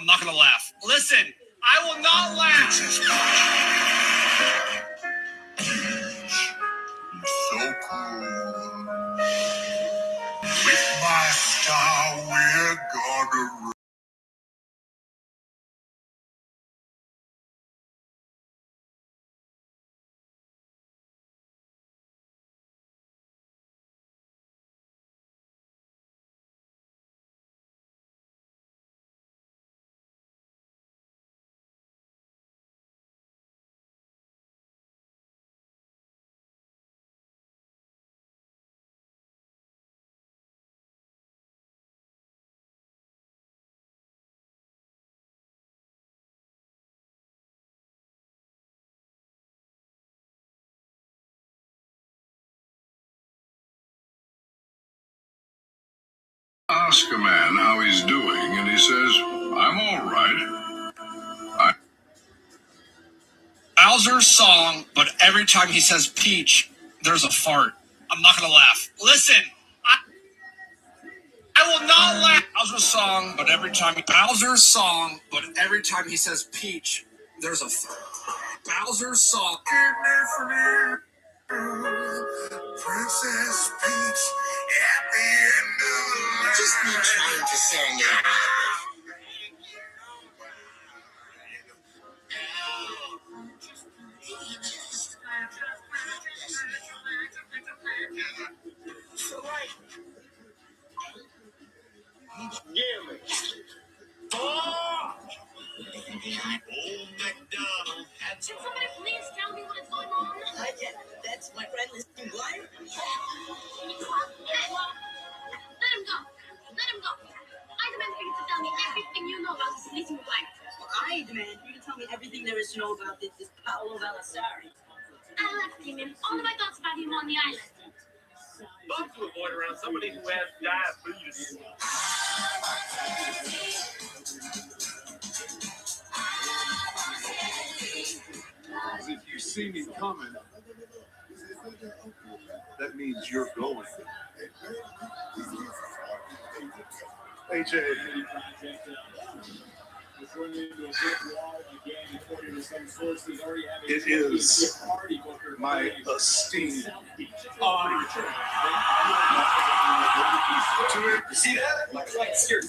I'm not gonna laugh. Listen, I will not laugh. So cool. With my star, we're gonna. Ask a man how he's doing, and he says, I'm all right. Bowser's song, but every time he says peach, there's a fart. I'm not gonna laugh. Listen, I will not laugh. Bowser's song, but every time he says peach, there's a fart. Bowser's song. Princess Peach at the end of the line. Just me trying to sing it. Can somebody please tell me what is going on? That's my friend, Mr. Blind. Let him go. Let him go. I demand for you to tell me everything you know about this Lizzie McGuire. I demand for you to tell me everything there is to know about this Paolo Vallasari. I left him and all of my thoughts about him on the island. Love to avoid around somebody who has diabetes. As if you see me coming, that means you're going. AJ. It is my esteemed honor. See that? My flight's here.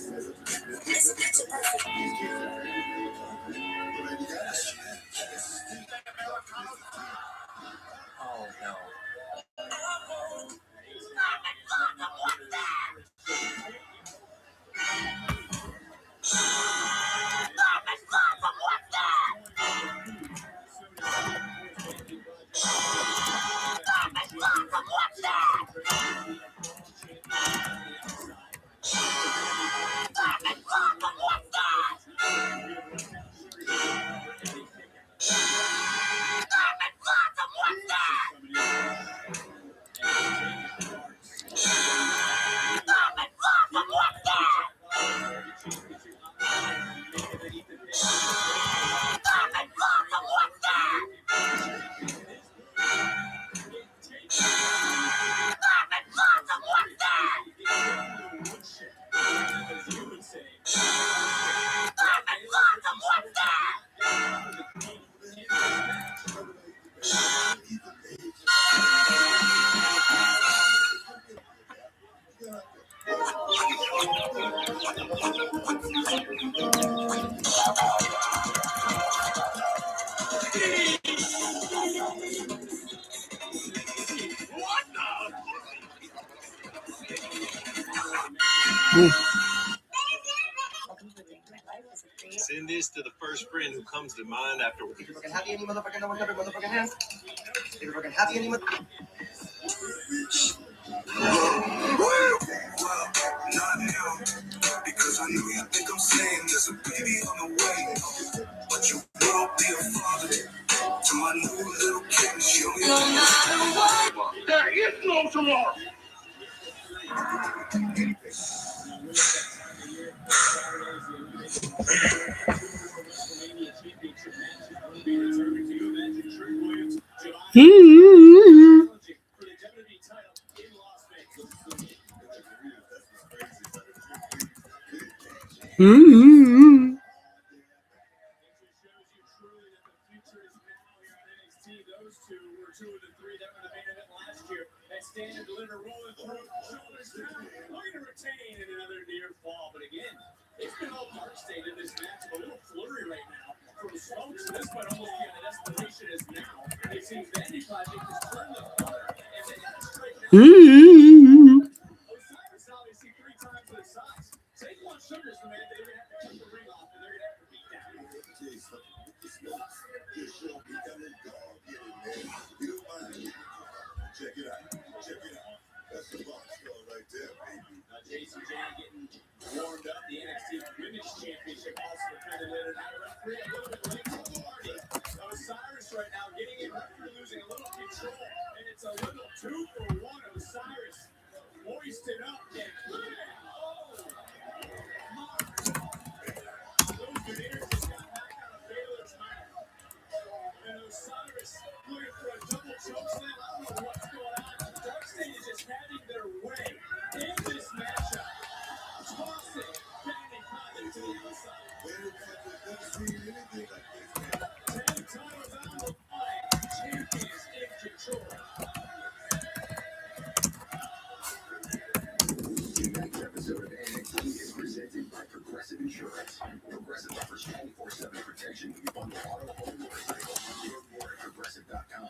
Oh no. Send this to the first friend who comes to mind after. If you're fucking happy, any motherfucker, no one ever motherfucking has. If you're fucking happy, any motherfucker. Well, not now, because I know you think I'm saying there's a baby on the way, but you will be a father to my new little kid. No matter what, there is no tomorrow. two were two of the three that were the main event last year. And Stan and Belinda rolling through, shoulders down, looking to retain in another near fall. But again, it's been all Mark State in this match. A little flurry right now. From Smokes, this might almost be on the desperation as now. It seems Vandy Project has turned the corner. And they got to strike now. Osiris obviously 3 times their size. Take one Sugars, man. They're going to have to cut the ring off and they're going to have to beat down. Check it out. That's the box score right there, baby. Jason J getting warmed up. The NXT Women's Championship also defended later tonight. Referee a little bit late to the party. Osiris right now getting it. Referee losing a little control. And it's a little 2 for 1. Osiris hoisted up and those Veneers just got back out of Baylor's mouth. And Osiris looking for a double chokeslam. I don't know what's going on. Darkseid is just having their way in this matchup. Tossing Vandy Project to the outside. Vandy Project never seen anything like this, man. 10 titles on the line. Champions in control. Tonight's episode of NXT is presented by Progressive Insurance. Progressive offers 24/7 protection when you bundle auto, home, motorcycle. Learn more at Progressive.com.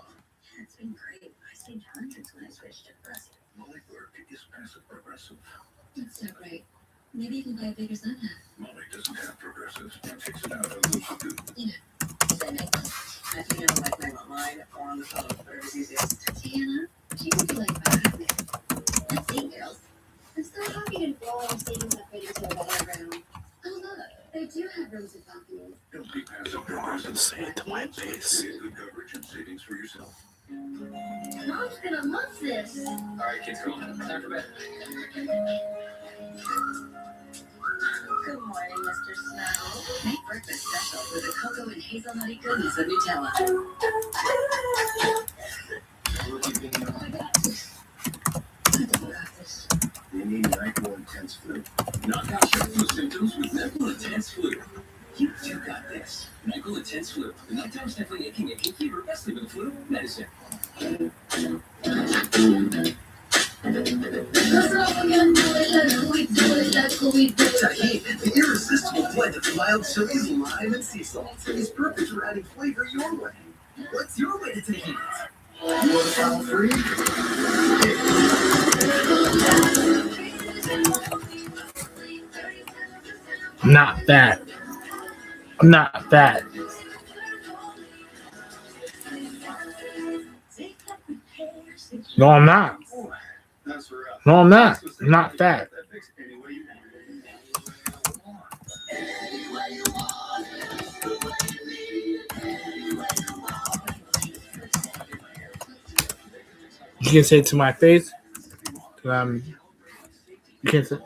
It's been great. I saved hundreds when I switched to Progressive. Molly Burke is passive progressive. That's so great. Maybe you can buy a bigger sunhat. Molly doesn't have progressive. It takes it out and loses it. You know, say Nathan. I think I don't like them online or on the phone. Whatever's easiest. Tatiana, she would be like that. Let's see, girls. I'm so happy to roll our savings upgrading to a better room. Oh, look. They do have rooms with balconies. Don't be passive progressive. Say it to my face. Get good coverage and savings for yourself. Mom's gonna love this. All right, kids, go. Time for bed. Good morning, Mr. Snow. Make breakfast special with the cocoa and hazelnutty goodness of Nutella. Oh my God. I don't got this. You need NyQuil Intense Flu. Knock out your flu symptoms with NyQuil Intense Flu. You too got this. NyQuil Intense Flu. The nighttime sniffling, aching fever, best leave with flu medicine. Tahini, the irresistible blend of mild chilies, lime, and sea salt, is perfect for adding flavor your way. What's your way to Tahini? You want to follow free? Not fat. I'm not fat. No, I'm not. That's rough. No, I'm not. I'm not fat. That fix any way you want. You can say it to my face. You can't say.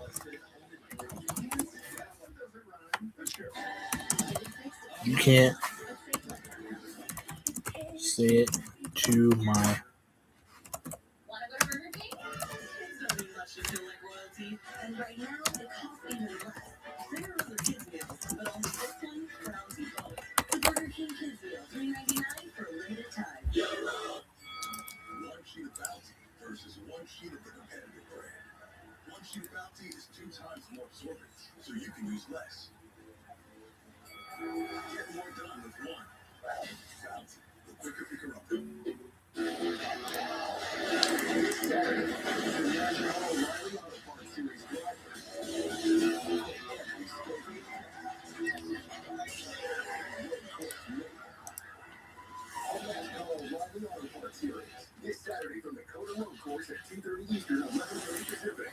You can't say it to my. Wanna go to Burger King? Nothing much to feel like royalty. And right now, the cost even less. There are other kids' meals, but only this one, Browns Evolve. The Burger King Kids Meal, $3.99 for a limited time. 1 sheet of Bounty versus 1 sheet of the competitive brand. 1 sheet of Bounty is 2 times more absorbent, so you can use less. Get more done with 1. Bounty, the quicker picker up. National O'Reilly Auto Parts Series drivers. This Saturday from the Coda Road Course at 2:30 Eastern, 11:30 Pacific.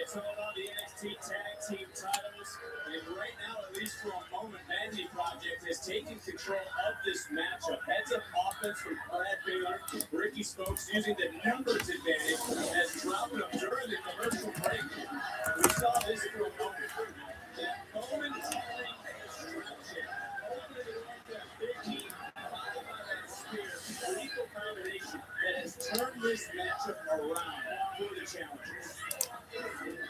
It's all about the NXT Tag Team titles. And right now, at least for a moment, Vandy Project has taken control of this matchup. Heads-up offense from Brad Baylor. Ricky Smokes using the numbers advantage as dropping them during the commercial break. We saw this for a moment. That momentary distraction. Big team, followed by that spear. Lethal combination that has turned this matchup around for the challengers.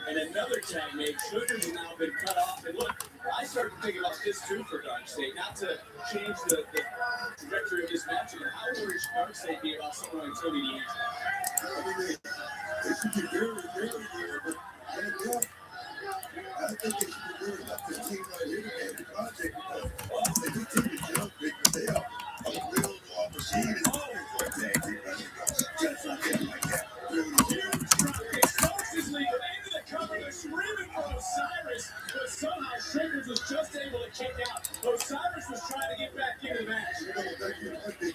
And another tag mate, Sugars has now been cut off. And look, I started to think about this too for Dark State, not to change the trajectory of this match, but how worried should Dark State be about someone like Tony D'Angelo? I mean, they should be very, very worried, but I think they should be worried about this team right here, man, the project, because they do team is young, big, but they are a real raw machine. It's always for a tag team right here, just like that. Into the cover, they're screaming for Osiris, but somehow Sugars was just able to kick out. Osiris was trying to get back into the match. You know, back in the day,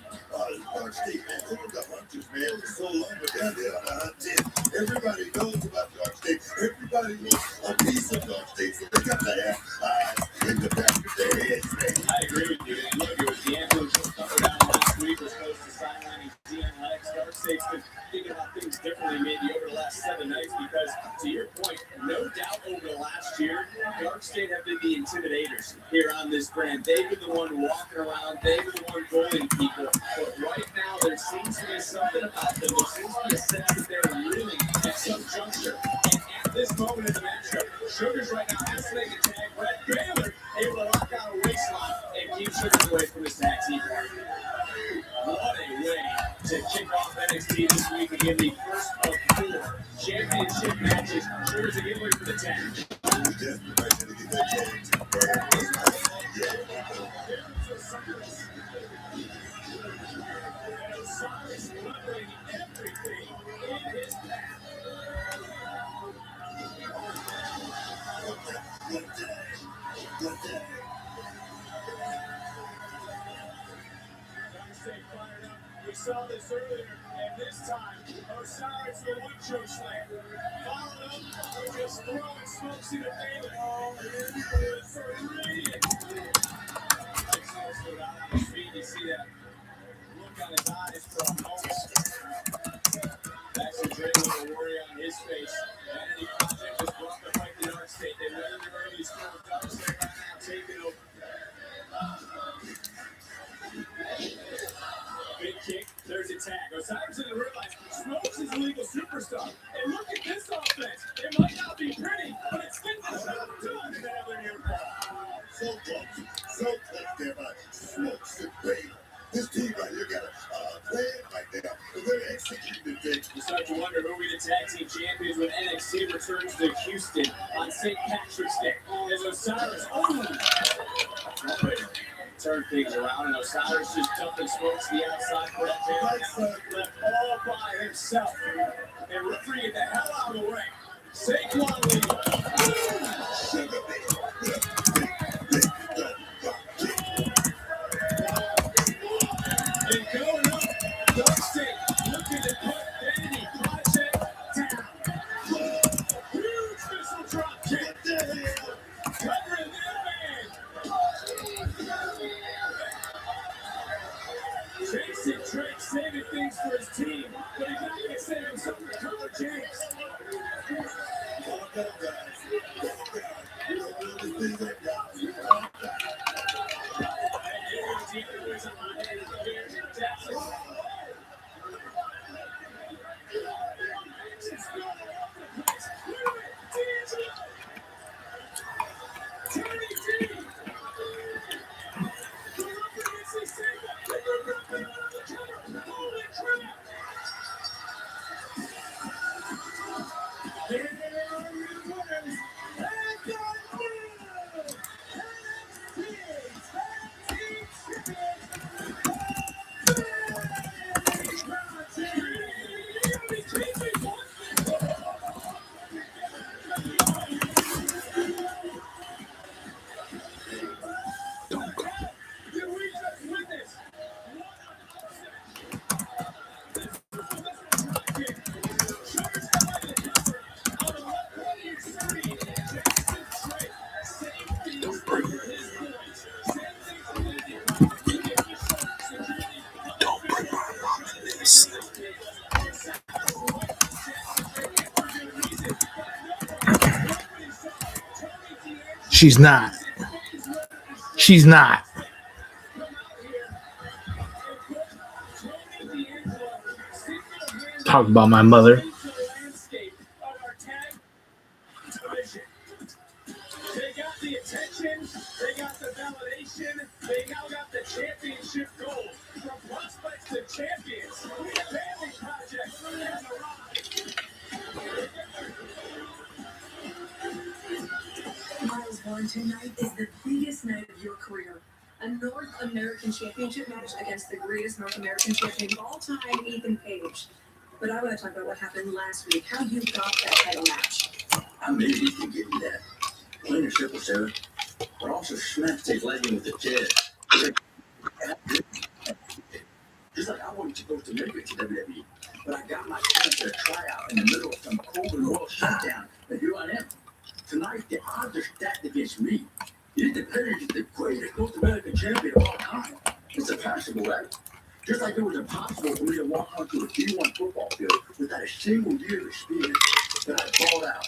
Dark State, man, they were the hunters, man. It was so long, but now they're on the hunt, man. Everybody knows about Dark State. Everybody wants a piece of Dark State, so they got to have eyes in the back of their heads, man. I agree with you. And look, it was D'Angelo just coming down last week, was supposed to sideline DNX. Dark State's been thinking about things differently maybe over the last 7 nights because, to your point, no doubt over the last year, Dark State have been the intimidators here on this brand. They've been the one walking around. They've been the one bullying people. But right now, there seems to be something about them. There seems to be a sense that they're really at some juncture. And at this moment in the matchup, Sugars right now has to make a tag. Brett Baylor able to lock down a waistline and keep Sugars away from his tag team partner. What a way to kick off NXT this week and give the first of 4 championship matches. Sugars again waiting for the tag. We're just ready to get that tag team burn. Osiris covering everything in his path. Good day. Fired up. We saw this earlier, and this time, Osiris with one choke slam. Followed up with just throwing smokes in the Baylor. It's brilliant. Osiris stood out on his feet. You see that look on his eyes for a moment. That's a great little worry on his face. Vanity Project just brought the fight to Dark State. They weathered the early storm. Dark State right now taking over. Big kick, there's a tag. Osiris didn't realize Smokes is a legal superstar. And look at this offense. It might not be pretty, but it's getting the job done in that other uniform. So close. So close there by Smokes and Baylor. This team right here got a plan right now, and they're executing things. You start to wonder who will be the tag team champions when NXT returns to Houston on St. Patrick's Day. As Osiris, turn things around, and Osiris just dumping Smokes to the outside. Brett Baylor left all by himself. And referee the hell out of the way. Saquon Lee. Sugar Baby. And going up, Dark State looking to put Vanity Project down. Huge missile drop kick. Covering their man. Jason Drake saving things for his team, but he's not going to save himself to cover James. She's not. She's not. Talk about my mother. They got the attention, they got the validation, they now got the championship gold. From prospects to champions, the Family Project has arrived. Miles Warren, tonight is the biggest night of your career. A North American Championship match against the greatest North American champion of all time, Ethan Page. But I want to talk about what happened last week, how you got that title match. I maybe we can give you that. Plain and simple, Sarah. But also smack take lightning with the jab. Just like I wanted to go to Memphis to WWE, but I got my chance at a tryout in the middle of some cold and royal shutdown, and here I am. Tonight, the odds are stacked against me. Ethan Page is the greatest North American champion of all time. It's impossible, right? Just like it was impossible for me to walk onto a D1 football field without a single year of experience, but I balled out.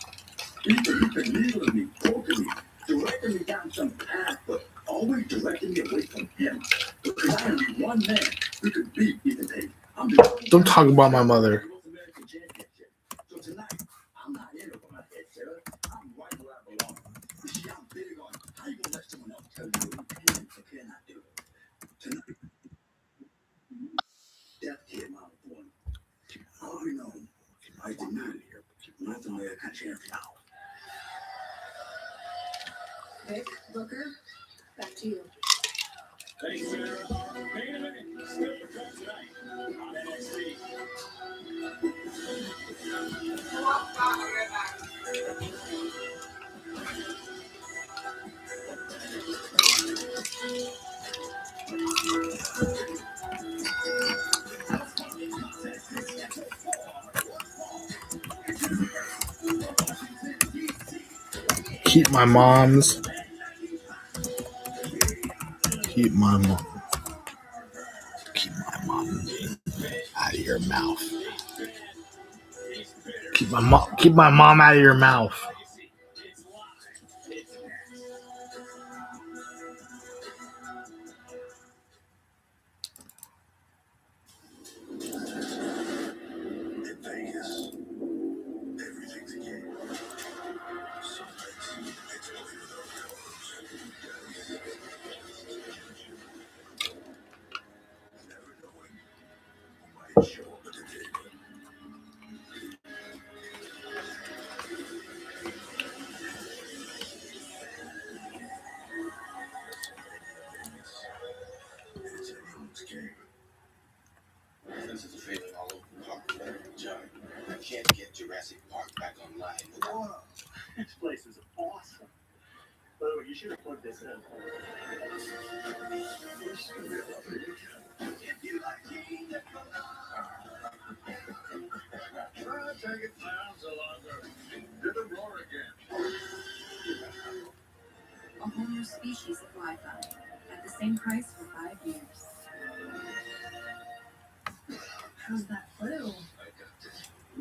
Ethan been needling me, poking me, directing me down some path, but always directing me away from him. Because I am the one man who could beat Ethan Page. I'm the only Don't talk about my mother. North American championship. So tonight, I'm not in over my head, Sarah. I'm right where I belong. You see, I'm big on how you gonna let someone else tell you what you can or cannot do. Tonight, Death Kid Mama Born. All we know, I demand North American champion. Vic, Booker, back to you. Thanks, Sarah. Main event still to come tonight on NXT. Keep my mom's. Keep my mom. Keep my mom out of your mouth. Keep my mom out of your mouth. In Vegas, everything's a game. Some nights, it's only without colors. Never knowing who might show up at the table. It's anyone's game. This is a feeling all over the park. John, I can't get Jurassic Park back online without. This place is awesome. By the way, you should have plugged this in. It's gonna be a lovely weekend. If you like tea, then come Try to take it down so longer. Do the roar again. A whole new species of Wi-Fi at the same price for 5 years. How's that flu? I got this. I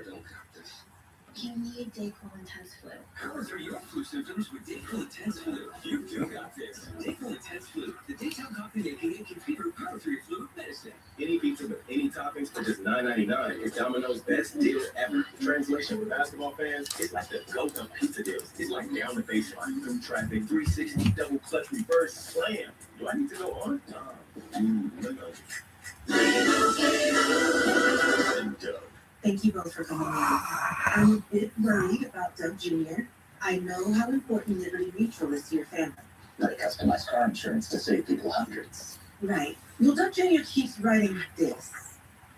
don't got this. You need Dayquil Intense Flu. Powers are your flu symptoms with Dayquil Intense Flu. You do got this. Dayquil Intense Flu, the daytime coffee making aching fever power through your flu medicine. Any pizza with any toppings for just $9.99 is Domino's best deal ever. Translation for basketball fans, it's like the GOAT of pizza deals. It's like down the baseline, through traffic, 360, double clutch, reverse, slam. Do I need to go on? No. And Doug. Thank you both for coming in. I'm a bit worried about Doug Jr. I know how important Liberty Mutual is to your family. Like customized car insurance to save people hundreds. Right. Well, Doug Jr. keeps writing this.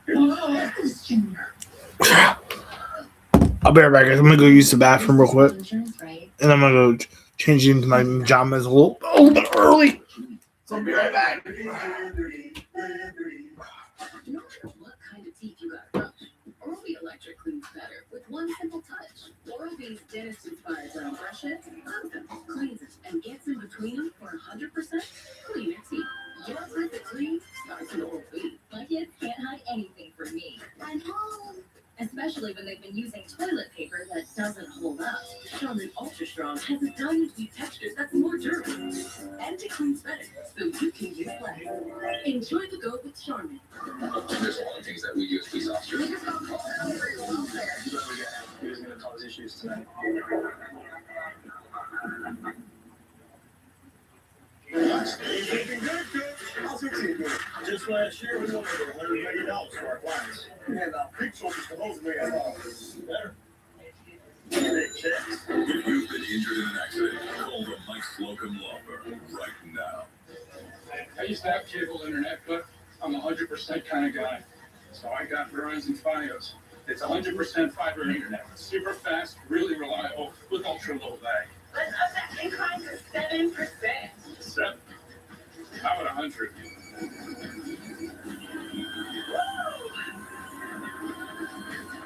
Oh, this Jr. I'll be right back, guys. I'm gonna go use the bathroom real quick, Insurance, right? and I'm gonna go change into my pajamas a little bit early. So I'll be right back. No matter what kind of teeth you got brush, Oral-B Electric cleans better with one simple touch. Oral-B's dentist-inspired brown brushes hugs them, cleans them, and gets in between them for 100% cleaner teeth. Your perfect clean starts with Oral-B. My kids can't hide anything from me. I'm home. Especially when they've been using toilet paper that doesn't hold up. Charmin Ultra Strong has a diamond-deep texture that's more durable. And it cleans better, so you can use less. Enjoy the go with Charmin. There's a lot of things that we use police officers. Who's going to cause issues tonight? 16 minutes. Just last year, we donated $100 million to our clients. And Pixel is the most man. Better. Big checks. If you've been injured in an accident, call the Mike Slocum Law Firm right now. I used to have cable internet, but I'm a 100% kind of guy. So I got Verizon Fios. It's 100% fiber internet. Super fast, really reliable, with ultra low lag. Let's up that incline to 7%. 7? How about 100?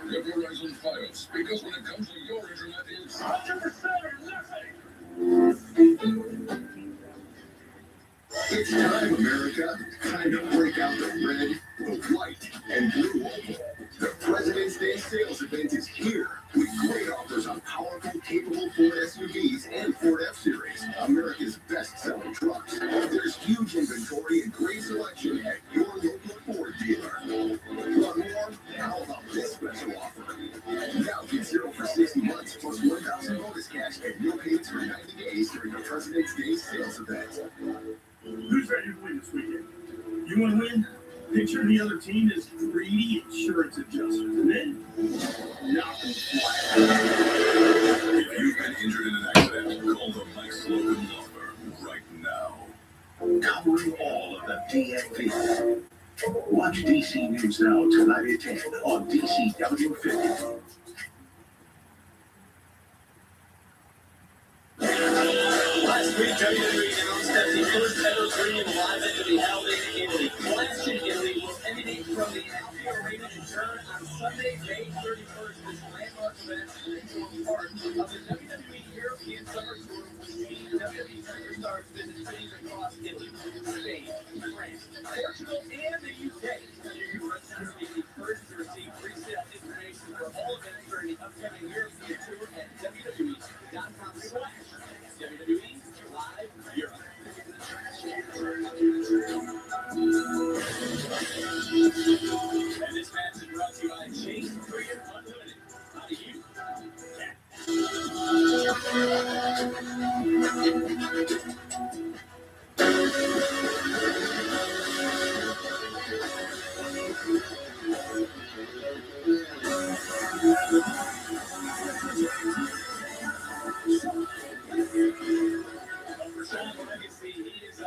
Get Verizon Fios, because when it comes to your internet, it's 100% or nothing. It's time, America. Time to break out the red, the white, and blue oval. The President's Day sales event is here with great offers on powerful, capable Ford SUVs and Ford F-Series, America's best-selling trucks. There's huge inventory and great selection at your local Ford dealer. Want more? How about this special offer? Now get 0 for 60 months plus 1,000 bonus cash and no payments for 90 days during the President's Day sales event. Who's ready to win this weekend? You want to win? Picture the other team as greedy insurance adjusters, and then knock them flat. If you've been injured in an accident, call the Mike Slocum Law Firm right now. Covering all of the DMV. Watch DC News Now tonight at 10 on DCW 50. Last week, WWE announced that the first ever premium live event to be held in Italy. Clash in Italy will emanate from the Alfie Arena in Turin on Sunday, May 31st. This landmark event will form part of the WWE European Summer Tour, which means WWE superstars visit cities across Italy, Spain, France, Portugal, and the UK. You will be the first to receive pre-sale information for all events during the upcoming European tour at WWE.com/WWE Live Europe. And this match is brought to you by Chase Freedom Unlimited. How do you? Legacy, he is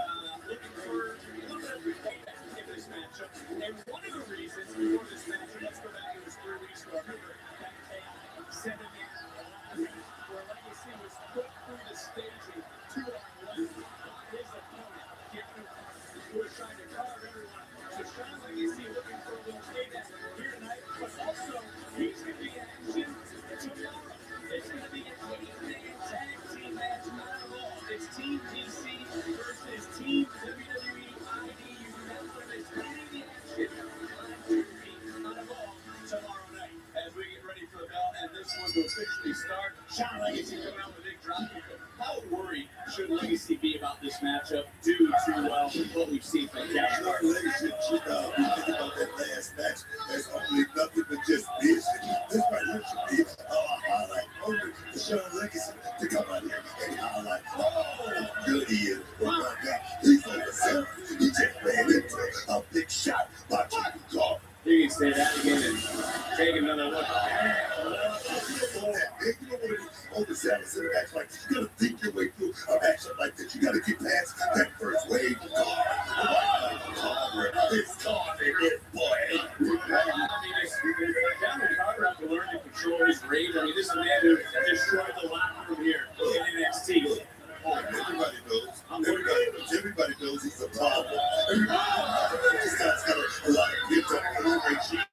looking for a little bit of payback in this matchup. And one of the reasons for this matchup, let's go back to his 3 weeks ago. Remember that chaotic 7-man where Legacy was put through the staging 2-on-1 on his opponent. Who was trying to carve everyone. So Sean Legacy looking for a little payback here tonight, but also he's going to be in action tomorrow. It's going to be an 8-man tag team match on Raw. It's Team DC versus Team WWE IDU. That's what is leading the action on Raw tomorrow night. As we get ready for the bell and this one to officially start, Sean Legacy coming out with a big drop kick. How worried should Legacy be about this matchup due to what we've seen from Cash? Our Legacy, we think about that last match as only nothing but just business. This right here should be a highlight moment for Sean Legacy to come out here and highlight how good he is. Oh my God, he's over 7. He just ran into a big shot by Keith Carter. You can say that again and take another look. Over 7 center backs like you gotta think your way through a matchup like this. You gotta get past that first wave of Carter. It's Carter, it's boy. Cameron Carter has to learn to control his rage. I mean, this is a man who destroyed the locker room here in NXT. Everybody knows. Everybody knows he's a problem. This guy's got a lot of good regime.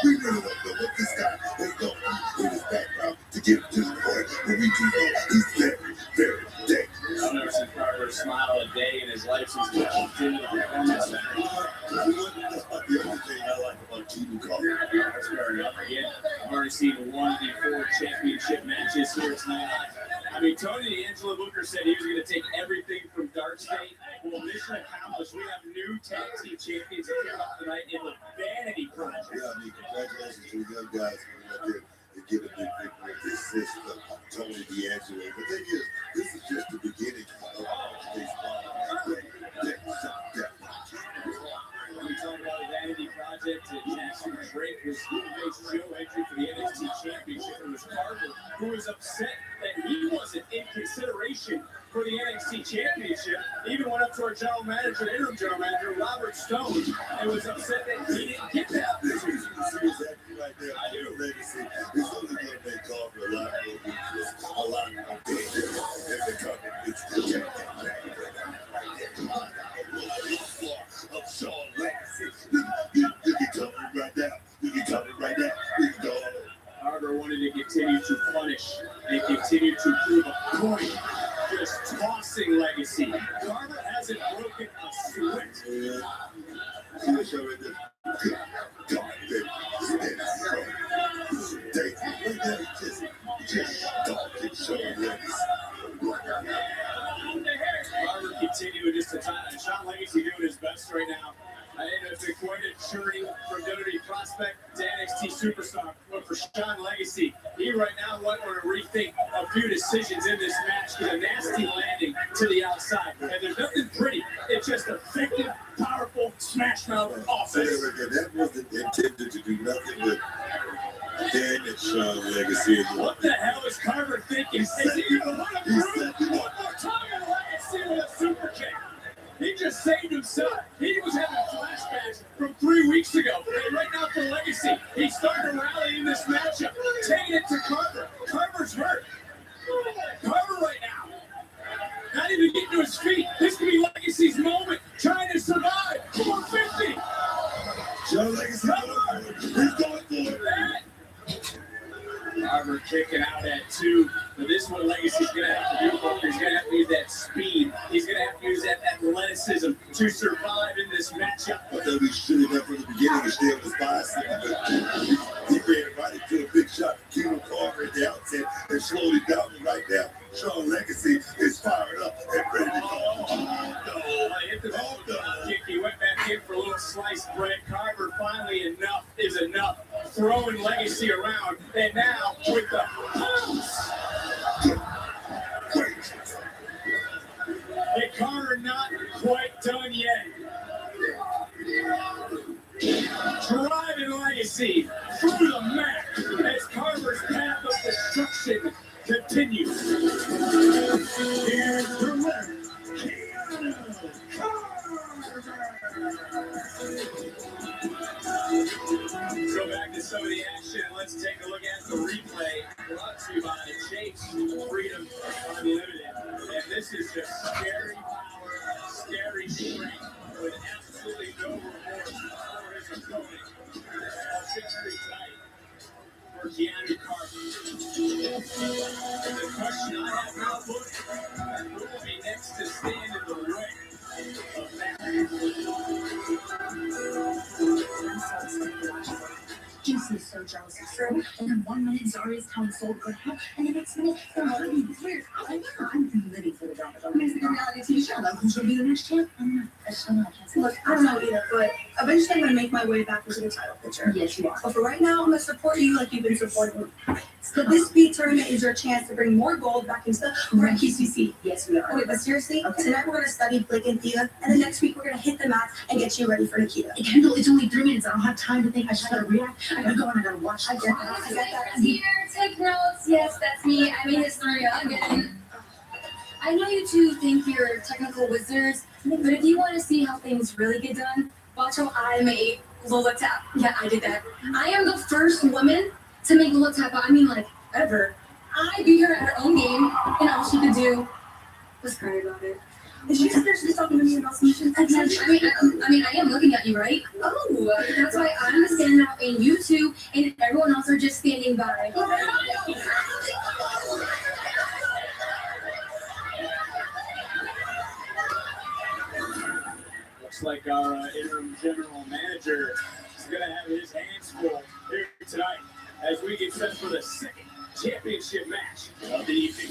We really don't know what this guy has done in his background to get him to the point where we do know he's very, very dangerous. I've never seen Carter smile a day in his life since he walked into the performance center. That's about the only thing I like about Keith Carter. That's fair enough. Again, I've already seen one of the 4 championship matches here tonight. I mean, Tony D'Angelo Booker said he was going to take everything from Dark State. Well, mission accomplished. We have new tag team champions that came up tonight in the Vanity Project. Yeah, I mean, congratulations to the young guys who went out there and get a big victory with this system, Tony D'Angelo. The thing is, this is just the beginning of today's nomination for the NXT Championship. Even went up to our interim general manager, Robert Stone, and was upset that he didn't get that. This is exactly right there. I do. Legacy. It's only going to make Carver a lot more dangerous, a lot more dangerous. If the Carver gets the of Sean Legacy. You can cover it right now. You can cover it right now. You can go. Carver wanted to continue to punish and continue to prove a point. Just tossing Legacy. Carver hasn't broken a sweat. See the show right there? Good God, baby. Just talking Sean Legacy. Carver continuing just to time. Sean Legacy doing his best right now. I think it's a quite a journey from WWE prospect to NXT superstar. But for Sean Legacy, he right now might want to rethink a few decisions in this match with a nasty landing to the outside. And there's nothing pretty. It's just effective, powerful, smash mouth offense. That wasn't intended to do nothing but damage Sean Legacy. What the hell is Carver thinking? Is he going to want to prove one more time in Legacy with a super kick? He just saved himself. He was having flashbacks from 3 weeks ago. And right now for Legacy, he's starting to rally in this matchup, taking it to Carver. Carver's hurt. Carver right now, not even getting to his feet. This could be Legacy's moment, trying to survive. 450. Sean Legacy, he's going for it. Carver kicking out at 2. But this one Legacy's going to have to do, Booker. He's going to have to use that speed. He's going to have to use that athleticism to survive in this matchup. I thought we should have done from the beginning and stay on the 5 seconds, but he ran right into a big shot from Keno Carver at the outset and slowed it down. And right now, Sean Legacy is fired up and ready to go. Hit the kick. He went back in for a little sliced bread. Carver finally enough is enough. Throwing Legacy around. And now with the pounce. And Carver not quite done yet. Driving Legacy through the mat as Carver's path of destruction continues. Here's the winner, Keanu Carver. So back to some of the action. Let's take a look at the replay brought to you by Chase Freedom Unlimited. And this is just scary power, scary strength with absolutely no remorse for his opponent. Very tight for Keanu Carver. And the question I have now, look, who will be next to stand in the way of that? Juicy is so jealous of Zara, and then 1 minute Zara is telling Soul to go to hell, and the next minute they're loving it's weird. I'm living for the drama. I'm making a reality TV show. Like, who's gonna be the next champ? I don't know. I can't say. Look, I don't know either, but eventually I'm gonna make my way back into the title picture. Yes, you are. But for right now, I'm gonna support you like you've been supporting me. So this speed tournament is your chance to bring more gold back into the PCC. Yes, we are. Wait, but seriously, Okay. tonight we're gonna study Blake and Thea, and then next week we're gonna hit the mat and get you ready for Nikita. Kendall, it's only 3 minutes. I don't have time to think. I just gotta react. I gotta go and I gotta watch. I get that. Here, take notes. Yes, that's me. I'm a historian. I know you two think you're technical wizards, but if you want to see how things really get done, watch how I made Lola Tap. Yeah, I did that. I am the first woman to make Lola Tap. I mean, like, ever. I beat her at her own game, and all she could do was cry about it. Is she seriously talking to me about submission? I am looking at you, right? Oh, that's why I'm standing out, and you two and everyone else are just standing by. Looks like our interim general manager is going to have his hands full here tonight as we get set for the second championship match of the evening.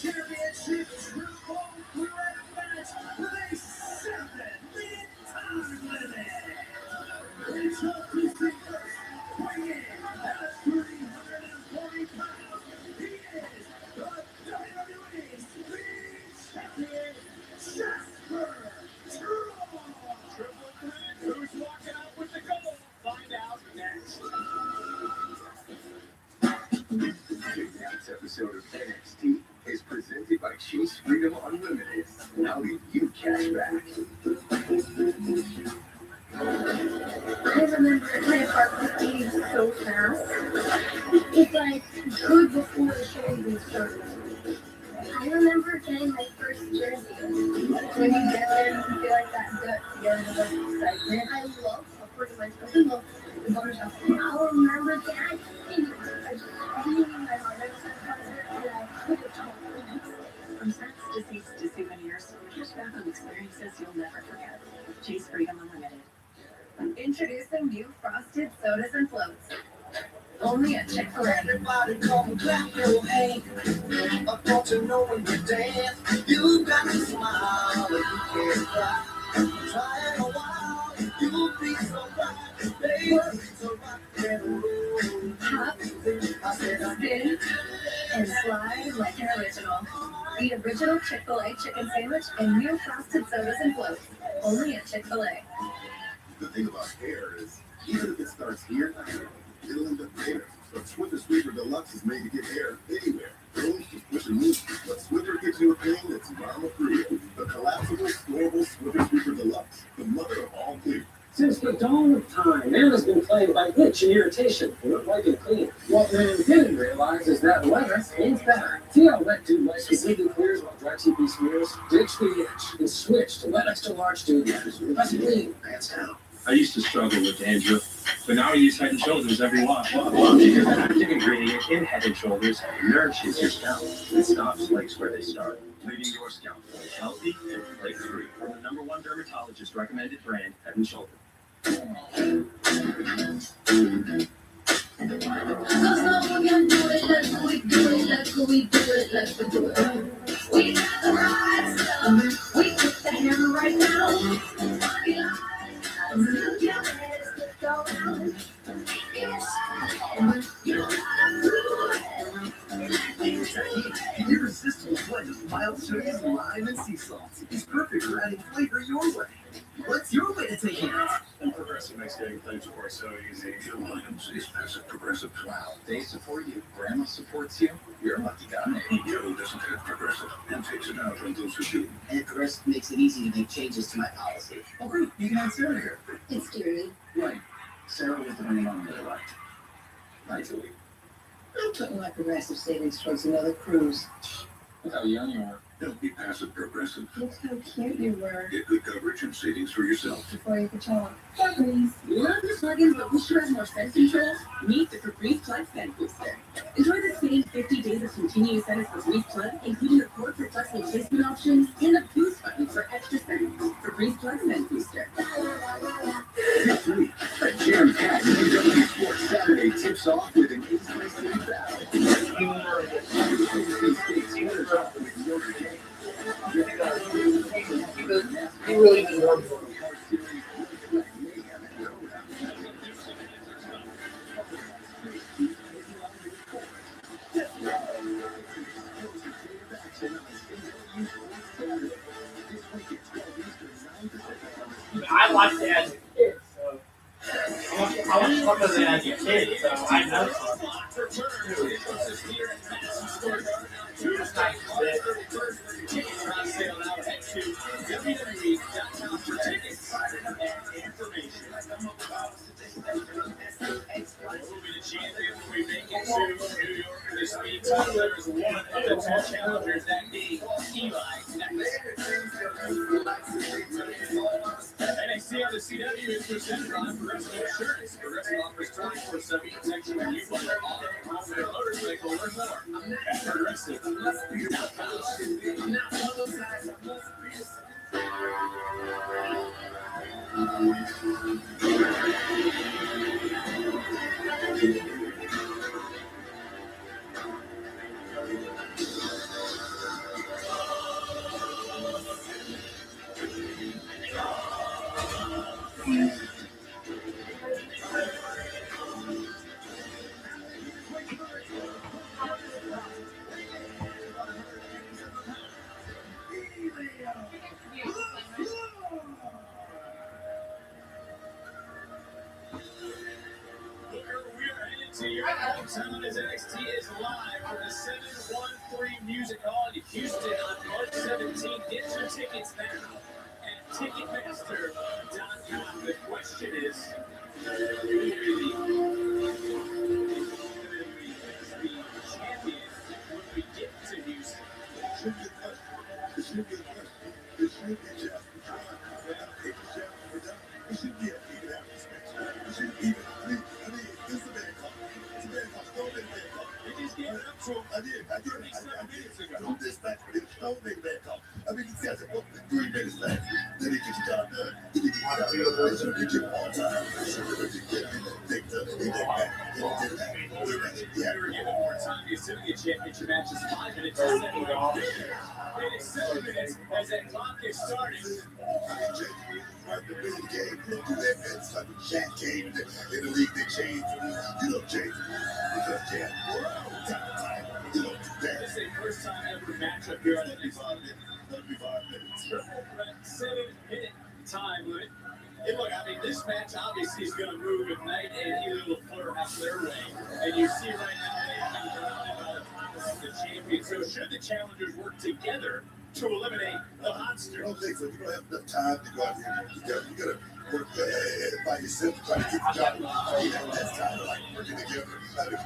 Championship triple threat match with a 7-minute time limit. It's up to first, weighing in at 340 pounds. He is the WWE Street Champion, Jasper Trudeau. so fast. It's like good before the show even started. I remember getting my first jersey. When you get there, you can feel like that gut feeling of like excitement. I love supporting my school. I love the Buttershop. I'll remember that. And I just really my heart out to the concert, and I couldn't talk. From snacks to seeds to souvenirs, cash back on experiences you'll never forget. Chase Freedom Unlimited. Introducing new frosted sodas and floats. Only at Chick-fil-A. Everybody come clap your hands. Don't you know when you dance, you got to smile and you can't cry. Try it a while, you'll be so bright. Baby, so rock and roll. Hop, spin, and slide like an original. The original Chick-fil-A chicken sandwich and new frosted sodas and floats. Only at Chick-fil-A. The thing about hair is, even if it starts here, it'll end up there. But Swiffer Sweeper Deluxe is made to get hair anywhere. Don't just push and move. But Swiffer gives you a thing that's mama-proof. The collapsible, storable Swiffer Sweeper Deluxe. The mother of all clean. Since the dawn of time, man has been plagued by itch and irritation when wiping clean. What man didn't realize is that weather means better. See how Wet Dude Wipes completely clears while Dry TP smears? Ditch the itch and switch to Wet Extra Large Dude Wipes. Less clean, hands down. I used to struggle with dandruff, but now I use Head and Shoulders every wash. Because the active ingredient in Head and Shoulders nourishes your scalp and stops flakes where they start, leaving your scalp healthy and flake-free. From the #1 dermatologist recommended brand, Head and Shoulders. Cause no one can do it like we do it, like we do it, like we do it. We got the right stuff. We put the hammer right now. Look your head, let's go around. You gotta do it. Irresistible blend of mild sugars, lime, and sea salt is perfect for adding flavor your way. What's your way to take it? And Progressive makes getting things to work so easy. Joe Williams is Passive Progressive. Wow, they support you. Grandma supports you. You're a lucky guy. Joe doesn't have Progressive and takes it out on those who do. And Progressive makes it easy to make changes to my policy. Oh, great. You can have Sarah here. It's scary. Right. Sarah was the only one that I liked. Naturally. I'm putting my Progressive savings towards another cruise. Look how young you are. Don't be Passive Progressive. Look how cute you were Get good coverage and savings for yourself. before you could talk. Caprice. Love the plugins but wish you had more sense control? Meet the Caprice Plug Scent Booster. Enjoy the same 50 days of continuous scent as Caprice Plug, including the cord for flexible placement options and the boost button for extra scent. Caprice Plug Scent Booster. This week, a jam-packed UW Sports Saturday tips off with an East-West City battle. He really deserves it. I watched it as a kid, so I watched some of it as a kid, so I know some. Tyler is one of the top challengers that day. Eli NXT on the CW is presented on Progressive Insurance. Progressive offers 24/7 protection when you buy auto, home, and motorcycle or more. At Progressive, Time as NXT is live for the 713 Music Hall in Houston on March 17th. Get your tickets now at Ticketmaster.com. The question is, will you be It shouldn't be a even after this match. It shouldn't even. I mean, this is a bad call. It's a bad call. Stone made a bad call. They just gave it up to him. I did. 37 minutes ago. On this match, but Stone made a bad call. I mean, these guys are both 3 minutes back. Then he gets the job done. Then he gets the job done. They should give him all time. They should have given him take the back. They were given more time. The Affiliate Championship match is 5 minutes and 7 minutes. It is 7 minutes as that clock is starting. Right, the big game, you don't do that, man. It's like when Shaq came in the league, they changed. You don't change. Because Shaq, time. You don't do that. This is a first time ever matchup here on the 35 minutes. Triple threat 7-minute time limit. And look, I mean, this match obviously is going to move if Knight and Helio LaFleur have their way. And you see right now the champion. So should the challengers work together to eliminate the monster? I don't think so. You don't have enough time to go out here. You gotta work by yourself to try to get the job. That's kind of like working together.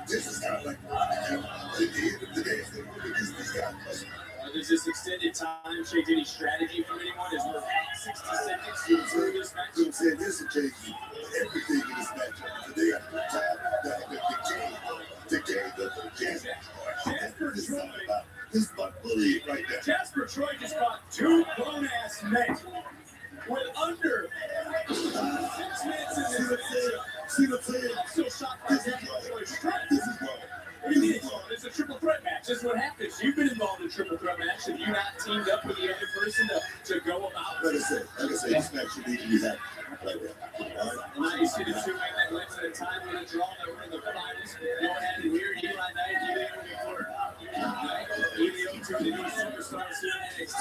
This is kind of like working together. At the end of the day, it's going to work against these guys. Does this extended time change any strategy from anyone? Is we're at 60 seconds to improve this match? I'm saying this will change everything in this matchup. So they got the time, the game of the champion. This is about bullying right now. Jasper Troy just fought 2 grown-ass men with under 6 minutes in this match. See what I'm saying? I'm still shocked by Jasper Troy's strength. This is wrong. It is. It's a triple threat match. This is what happens. You've been involved in a triple threat match. Have you not teamed up with the other person to go about? Like I said, this match should need to be happening right now. All right? And now you see the 2 men that went to the time of the draw that were in the finals. Going at it here, Eli Knight, Helio LaFleur. Helio, 2 of the new superstars here in NXT.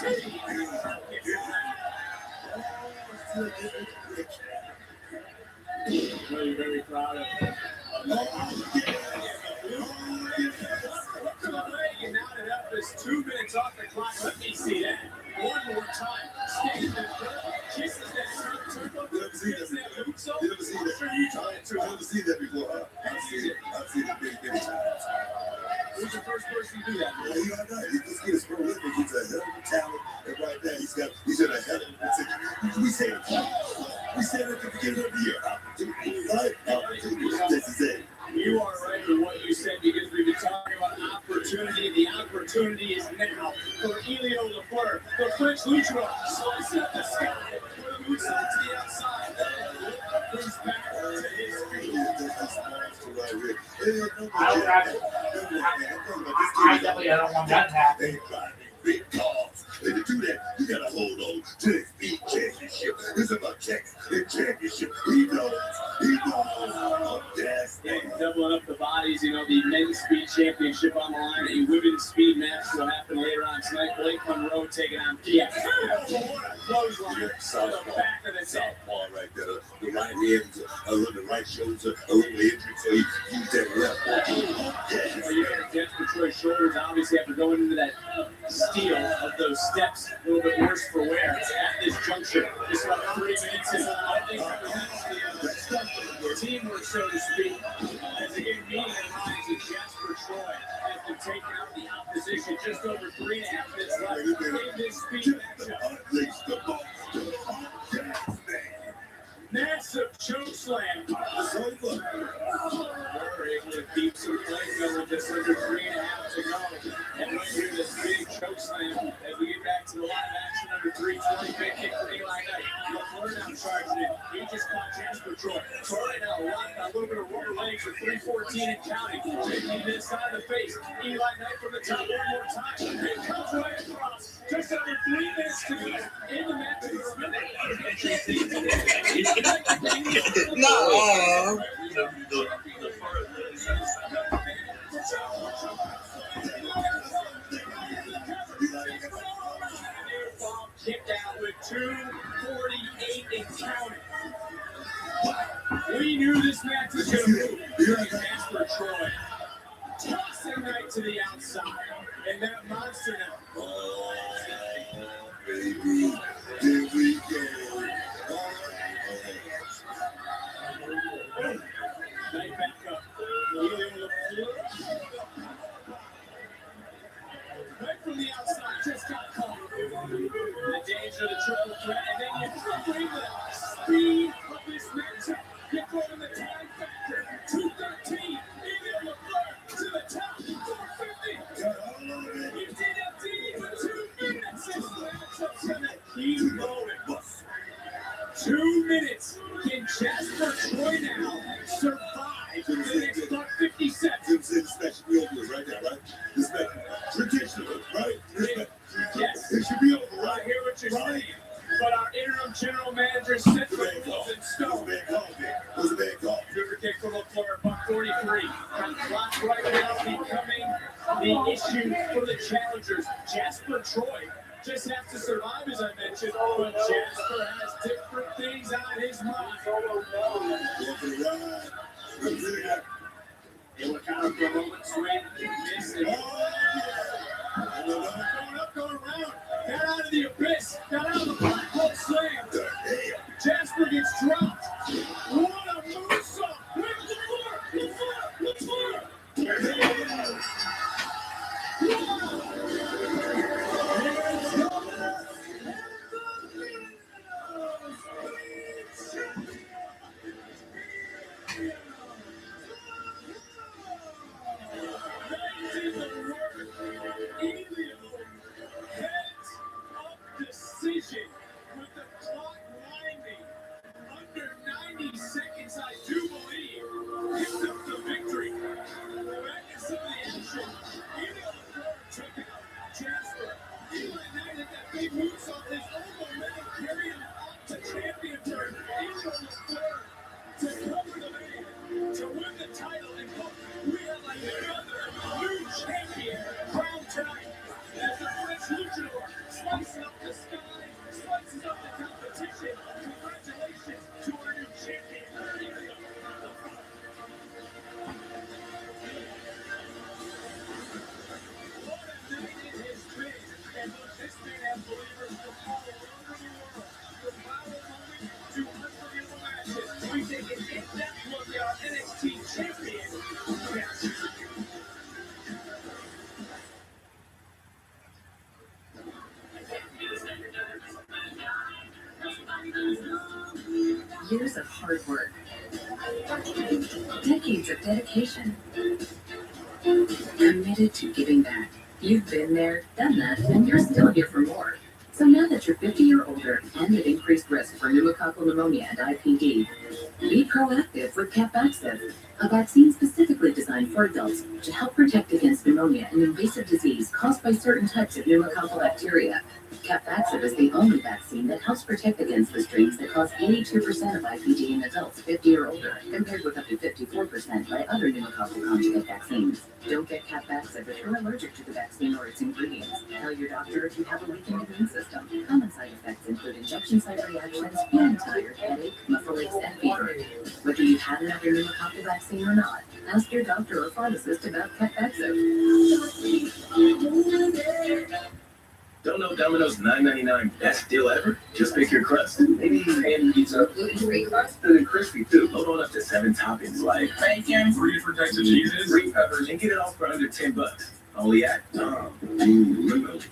Very, very proud of him. And now that up is 2 minutes off the clock. Let me see that. One more time. Stays in kisses that turtle. You never seen that before, huh? I've seen it many times. Who's the first person to do that? Well, you know, this kid is prolific. He's a hell of a talent. And right now, he's in a hell of a We said at the beginning of the year, opportunity, right? Opportunity. This is it. You are right with what you said because we've been talking about opportunity. The opportunity is now for Helio LaFleur. The French luchador slicing up the sky with a moonsault to the outside. Brings back to his feet. I definitely don't want that to happen. Big calls. And to do that, you gotta hold on to the speed championship. It's about the championship. He knows. Yes. And doubling up the bodies, you know, the men's speed championship on the line. A women's speed match will happen later on tonight. Blake Monroe taking on Pierre. What a clothesline to the back of the head. Ball right there. The right hand, the right shoulder, a little injury, so he used that left. Well, you got Jasper Troy's shoulders, obviously, after going into that steel of those steps, a little bit worse for wear. At this juncture, just about 3 minutes in. I think the teamwork, so to speak, as a game meeting in minds of Jasper Troy has been taking out the opposition. Just over 3.5 minutes left in this speed matchup. Massive choke slam. We're able to keep some plays with just under 3.5 to go. And right here, this big choke slam as we get back to the live action under 320. Big kick for Eli Knight. LaFleur now charging it. He just caught Jasper Troy. Troy right now locked on a little bit of rubber legs with 3:14 and counting. Taking this side of the face. Eli Knight from the top one more time. It comes right across. Just under 3 minutes to go in the match. Kicked out with 2:48 and counting. We knew this match was going to move. Jasper Troy tossing Knight to the outside, and that monster now. Baby, here we go. Knight back up. Right from the outside, just got caught. The danger of the triple threat, and then you bring the speed this matchup. You're throwing the time factor. 213. Emile Lefleur to the top. 450. You did FD for 2 minutes. This matchup's gonna keep going. 2 minutes. Can Jasper Troy now survive the next 50 seconds? This match should be over right now, right? This match, traditional, right? Yes. It should be over, I right? hear what you're saying. But our interim general manager set the rules in stone. What's the bad call? River kick for LaFleur, $143. And clock right now becoming the issue for the challengers. Jasper Troy just has to survive, as I mentioned. But Jasper has different things on his mind. They were kind of for a moment, swing, miss, and going up, going around. Got out of the abyss. Got out of the black hole slam. Jasper gets dropped. What a moonsault. Where's LaFleur? Decision with the clock winding under 90 seconds, I do believe, gives up the victory. Back in some of the action, Emile Lefleur took out Jasper. He landed that big moonsault, his own momentum carried him up to champion turn. Emile Lefleur to cover the man, to win the title, and look, we have another new champion crowned tonight. As the French luchador slices up the sky, slices up the competition. Congratulations to our new champion. What a night it has been. And look, this man has believers from all over the world. From viral moments to unforgettable matches. We take an in-depth look at our NXT champion. Years of hard work, decades of dedication, committed to giving back. You've been there, done that, and you're still here for more. So now that you're 50 or older and at increased risk for pneumococcal pneumonia and IPD, be proactive with Capvaxive, a vaccine specifically designed for adults to help protect against pneumonia, an invasive disease caused by certain types of pneumococcal bacteria. Capvaxive is the only vaccine that helps protect against the strains that cause 82% of IPD in adults 50 or older, compared with up to 54% by other pneumococcal conjugate vaccines. Don't get Capvaxive if you're allergic to the vaccine or its ingredients. Tell your doctor if you have a weakened immune system. Common side effects include injection site reactions, feeling tired, headache, muscle aches, and fever. Whether you've had another pneumococcal vaccine or not, ask your doctor or pharmacist about Capvaxive. Don't know Domino's $9.99 best deal ever? Just pick your crust. Maybe pan pizza. Gluten-free crust? And then crispy too. Load on up to 7 toppings like bacon, 3 different types of cheeses, green peppers, and get it all for under $10. Only at Domino's.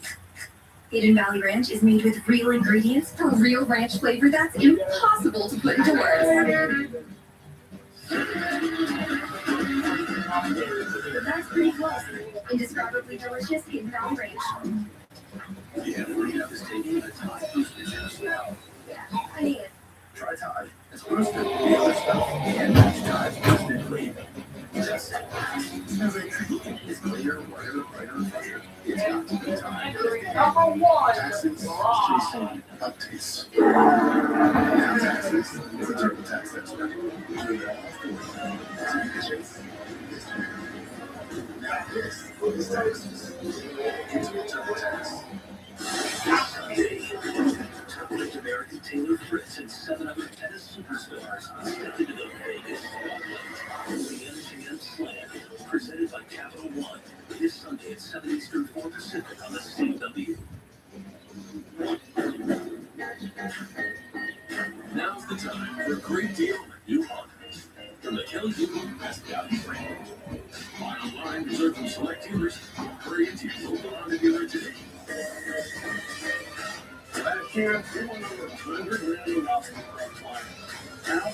Hidden Valley Ranch is made with real ingredients for real ranch flavor that's impossible to put into words. But that's pretty close. Indescribably delicious Hidden Valley Ranch. Yeah, Rehab is taking the Tide Boosted as well. Yeah, I need it. Try Tide. It's boosted the other stuff and match Tide's boosted clean. Just it's cleaner, whiter, brighter, and fresher. It's got to be Tide. Taxes, chasing, updates. Now taxes, it's a TurboTax expert. Doing it all for you. Now this is taxes. Into your TurboTax. Turbo American Taylor Fritz and 7 other tennis superstars stepped into the Vegas spotlight. The MGM Slam, presented by Capital One, this Sunday at 7 Eastern, 4 Pacific on the CW. Now's the time for a great deal on new Hondas. From the Kelly Blue Best Value brand. Buy online, reserve from select dealers. Hurry into your local Honda dealer today. Back here, we went over 200 million miles in the now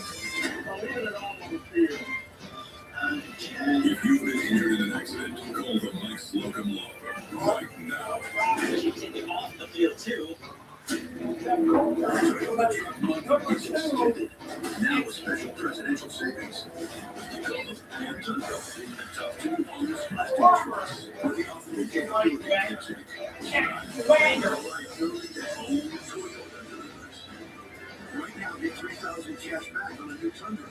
$10,000 cash back on a new Tundra.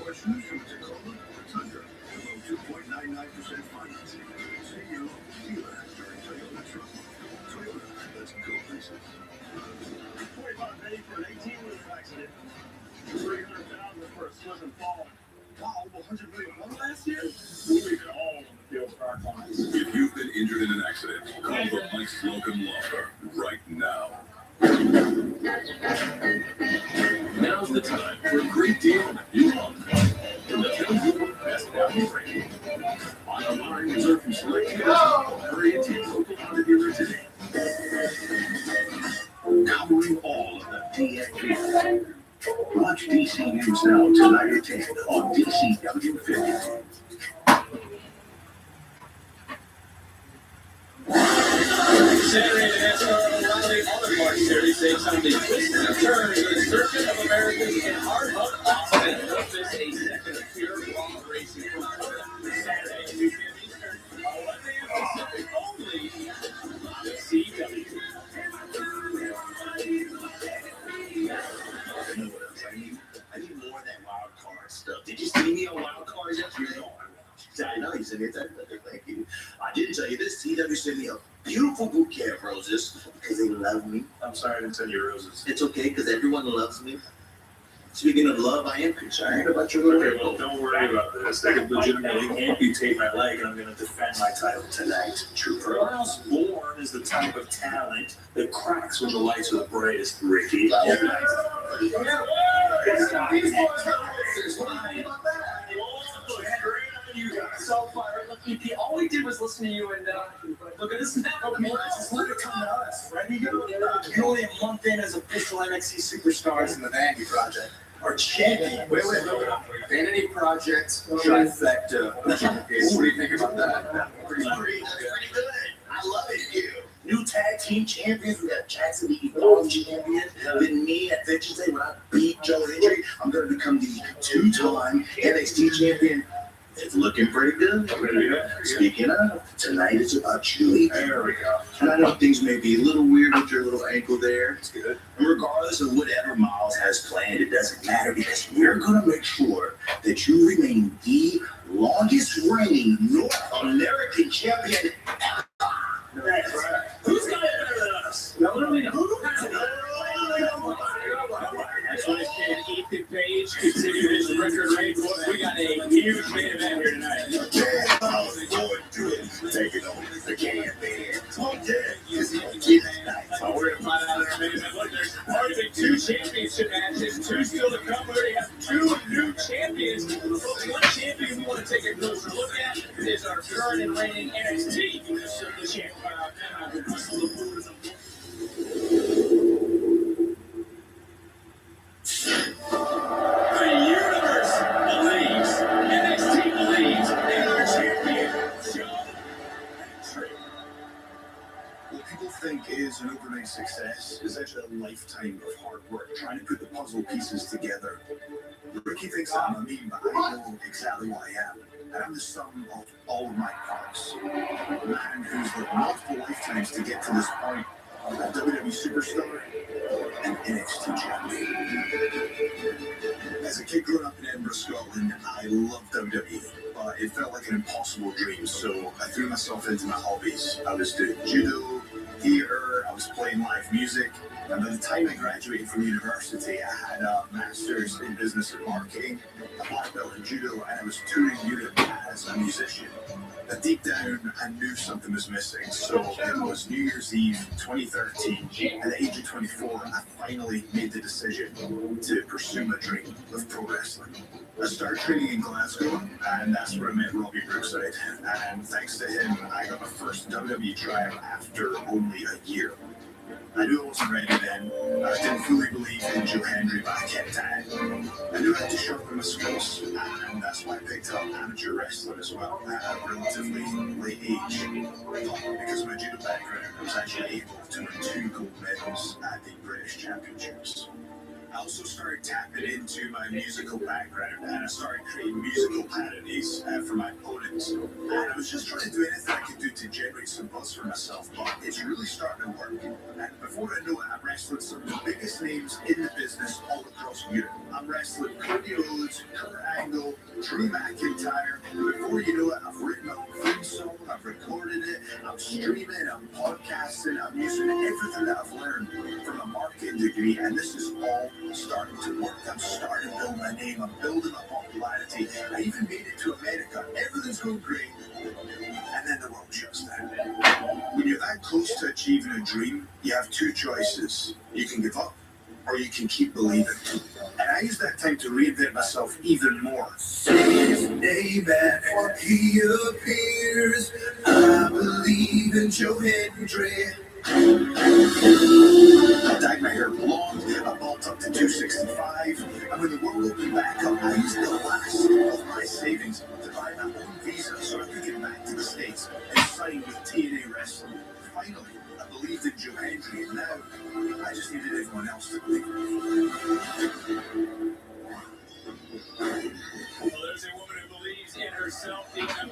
Or choose from Tacoma or Tundra. Below 2.99% financing. See your local dealer during Toyota Truck. Toyota, let's go places. 45 days for an 18-wheel accident. 300,000 for a slip and fall. Wow, over 100 million won last year? We'll leave it all on the field for our clients. If you've been injured in an accident, call the Mike Slocum Law Firm right now. Now's the time for a great deal on a new lawn car from the Tennessee Best Value Training. On the line, reserved from select dealers. Hurry into your local Honda dealer today. Covering all of the DFB. Watch DC News Now tonight at 10 on DCW50. Saturday, the NASCAR O'Reilly Auto Parts Series takes on the twists and turns of the Circuit of Americas in Hard Hunt Austin. This is a second of pure raw racing from Saturday, 2 p.m. Eastern, 11 a.m. Pacific, only on CW. You know what else I need? I need more of that wild card stuff. Did you see me on wild cards yesterday? No, I know you said it. Thank you. I didn't tell you this. CW sent me a beautiful bouquet of roses because they love me. I'm sorry I didn't send you roses. It's okay because everyone loves me. Speaking of love, I am concerned about your little. Okay, well, don't worry about this. They could legitimately amputate my leg, and I'm going to defend my title tonight. Trooper. Ross Bourne is the type of talent that cracks when the lights are the brightest, Ricky. You got so fired. Look, all we did was listen to you, and look at this now. Okay, just let it come to us. Ready to go? You're only a month in as official NXT superstars in the Vanity Project. Our champion. Wait. Vanity Project trifecta. What do you think about that? Pretty good. I love it, you. New tag team champions. We got Jackson the Evolve champion. Then me at Vengeance Day when I beat Joe Hendry. I'm going to become the two-time NXT champion. It's looking pretty good. Speaking of, tonight is about Julie. There we go. And I know things may be a little weird with your little ankle there. It's good. And regardless of whatever Miles has planned, it doesn't matter because we're going to make sure that you remain the longest reigning North American champion ever. That's right. Who's got it better than us? No, literally, That's why Ethan Page continue his record reign. We got a huge main event here tonight. Taking over the campaign. Oh, we're gonna find out in our main event. Look, there's already been 2 championship matches, 2 still to come. We already have 2 new champions. But one champion we want to take a closer look at is our current and reigning NXT champion. The universe believes, NXT believes in our champion, John Trick. What people think is an overnight success is actually a lifetime of hard work trying to put the puzzle pieces together. Ricky thinks I'm a meme, but I know exactly what I am. And I'm the sum of all of my parts. A man who's lived multiple lifetimes to get to this point. A WWE superstar and NXT champion. As a kid growing up in Edinburgh, Scotland, I loved WWE, but it felt like an impossible dream, so I threw myself into my hobbies. I was doing judo, theater, I was playing live music, and by the time I graduated from university, I had a master's in business and marketing, a black belt in judo, and I was touring Europe as a musician. But deep down, I knew something was missing, so it was New Year's Eve 2013. At the age of 24, I finally made the decision to pursue my dream of pro wrestling. I started training in Glasgow, and that's where I met Robbie Brookside. And thanks to him, I got my first WWE tryout after only a year. I knew I wasn't ready then. I didn't fully believe in Joe Hendry, but I kept at it. I knew I had to sharpen my skills, and that's why I picked up amateur wrestling as well at a relatively late age. Because of my judo background, I was actually able to win 2 gold medals at the British Championships. I also started tapping into my musical background, and I started creating musical parodies for my opponents. And I was just trying to do anything I could do to generate some buzz for myself, but it's really starting to work. And before I know it, I'm wrestling some of the biggest names in the business all across Europe. I'm wrestling Cody Rhodes, Kurt Angle, Drew McIntyre. Before you know it, I've written a theme song, I've recorded it, I'm streaming, I'm podcasting, I'm using everything that I've learned from a marketing degree, and this is all starting to work. I'm starting to build my name, I'm building my popularity. I even made it to America. Everything's going great, and then the world shuts down. When you're that close to achieving a dream, you have two choices. You can give up, or you can keep believing. And I use that time to reinvent myself even more. His name and he appears. I believe in Joe Hendry. I dyed my hair blonde, I bulked up to 265, and when the world opened back up, I used the last of my savings to buy my own visa so I could get back to the States and sign with TNA Wrestling. Finally, I believed in Joe Hendry, and now I just needed everyone else to believe in me. Well, there's a woman who believes in herself, the #1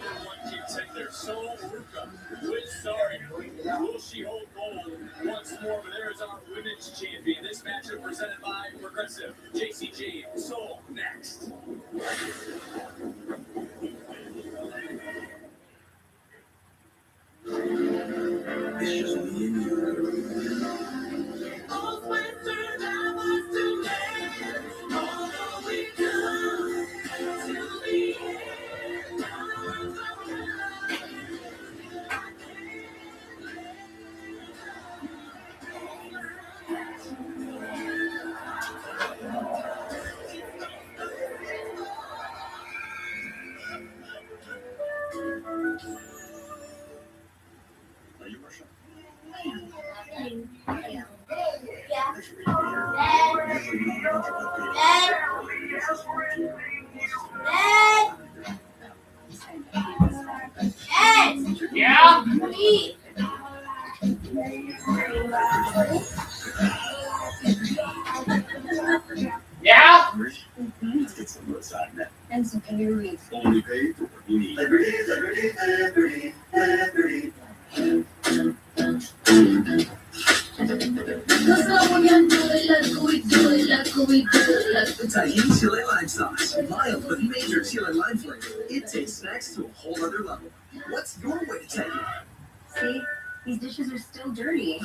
contender, Solo Ruka. With Sorry, will she hold gold once more? But there is our women's champion. This matchup presented by Progressive. JCG, Soul, next. It's just me and you. Are you Russia? Yeah? Yeah? Let's get some outside net. And some kangaroos. Only pay for what you need. Liberty. Tahini chili lime sauce. Mild with major chili lime flavor. It takes snacks to a whole other level. What's your way to Tahini? See, these dishes are still dirty.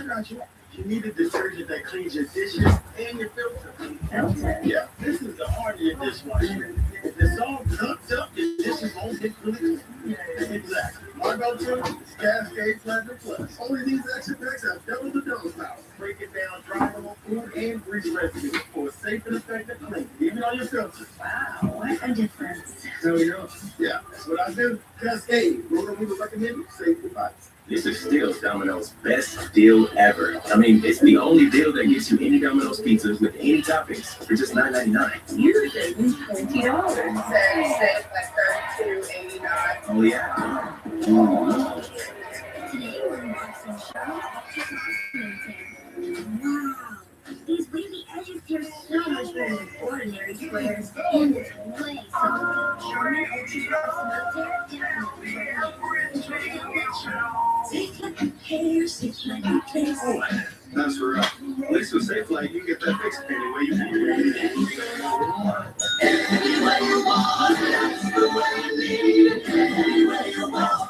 You need a detergent that cleans your dishes and your filter. Filter? Yeah, this is the heart of your dishwasher. If it's all ducked up, your dishes won't get really clean. Yeah, exactly. My go-to is Cascade Platinum Plus. Only these extra packs have double the dose power. Break it down dryable food and grease residue for a safe and effective clean, even on your filters. Wow, what a difference. So you know, yeah, that's what I do. Cascade, Roto Rooter recommended, safe advice. This is still Domino's best deal ever. I mean, it's the only deal that gets you any Domino's pizzas with any toppings for just $9.99. You're saving $20. Save like $32.89. Oh, yeah. Today we're unboxing Charlotte Chicken. Wow, these wavy edges here so much better than ordinary squares, and it's way softer. Charmin Ultra Soft Milk Hair sits like a place. That's right. At least with Safe Flight, you can get that fixed any way you need it. Anywhere you want, that's the way you need it. Anywhere you want.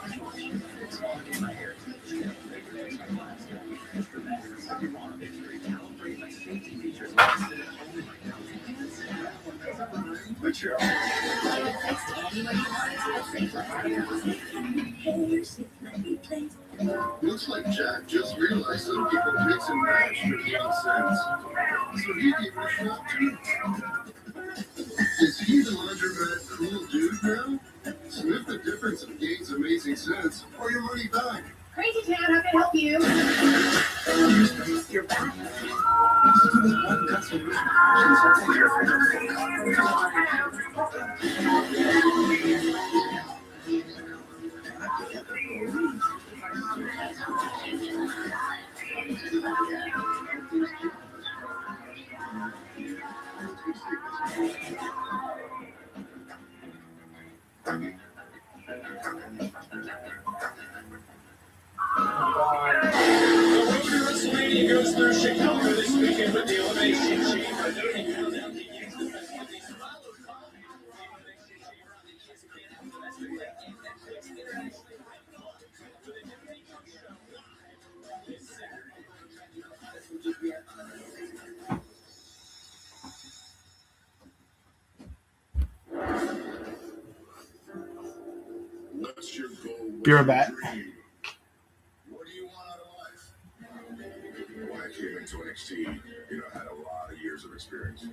But you're Looks like Jack just realized some people mix and match for making sense. So he gave it a shot too. Is he the laundromat cool dude now? Sniff the difference and gains amazing sense, or your money back. Crazy Town, how can I help you? You're back. Be right back. What do you want out of life? When I came into NXT, I had a lot of years of experience.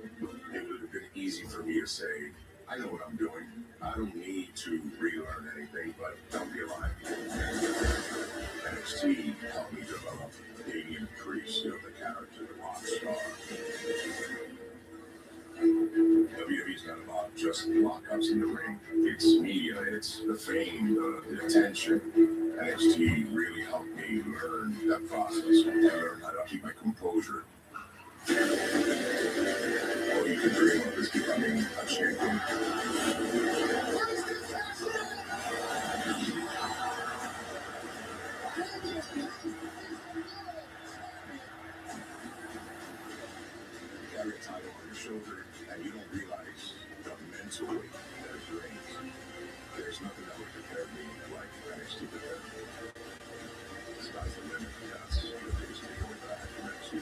It would have been easy for me to say, I know what I'm doing. I don't need to relearn anything, but don't be a lie. NXT helped me develop Damian Priest, the character, the rock star. WWE's not about just lockups in the ring. It's media, it's the fame, the attention. NXT really helped me learn that process and learn how to keep my composure. All you can dream of is becoming a champion. You carry a title on your shoulder and you don't realize the mental weight that it brings. There's nothing that would prepare me like NXT prepared me. The sky's the limit, that's the biggest takeaway that I had from NXT.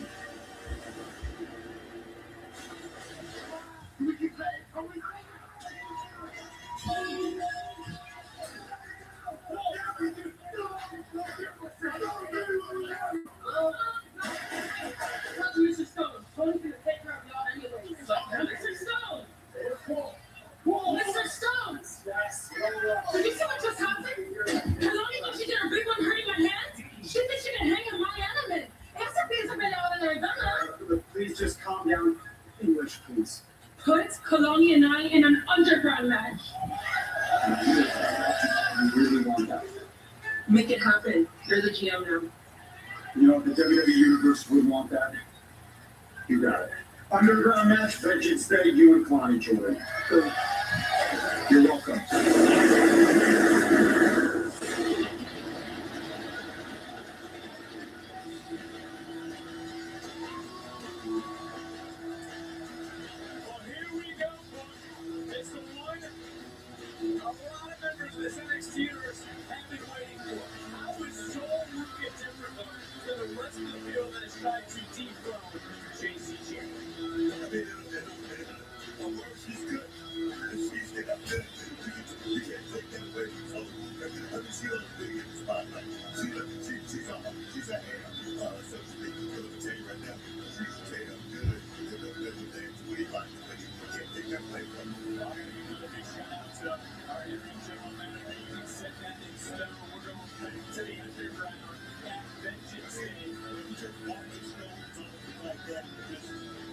Mr. Stone, Tony's gonna take care of y'all anyways. Mr. Stone! Mr. Stone! Did you see what just happened? Kalani thought she did a big one hurting my hand? She thinks she can hang in my element. Esa piensa que le va a dar gana. Please just calm down. English, please. Put Kalani and I in an underground match. You really want that? Make it happen. You're the GM now. The WWE Universe would want that. You got it. Underground match, Vengeance Day, you and Kalani Jordan. You're welcome. NXT universe have been waiting for. How is Soul Ruka different to the rest of the field that has tried to dethrone JC Champion? She's good. She's good. You can't take that away from Soul Ruka. She don't fit in the spotlight. She's a ham, so to speak. Let me tell you right now, she's damn good. That's what they like. You can't take that away from her. Shout out to our regional manager. Set that in stone. We're going back to the underground at Vengeance Day. Just walk the stones like that. Just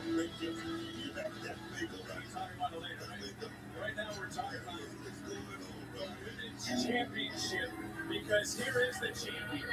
make it. You got that big We're talking about it later, right? Right now we're talking about the Women's Championship because here is the champion.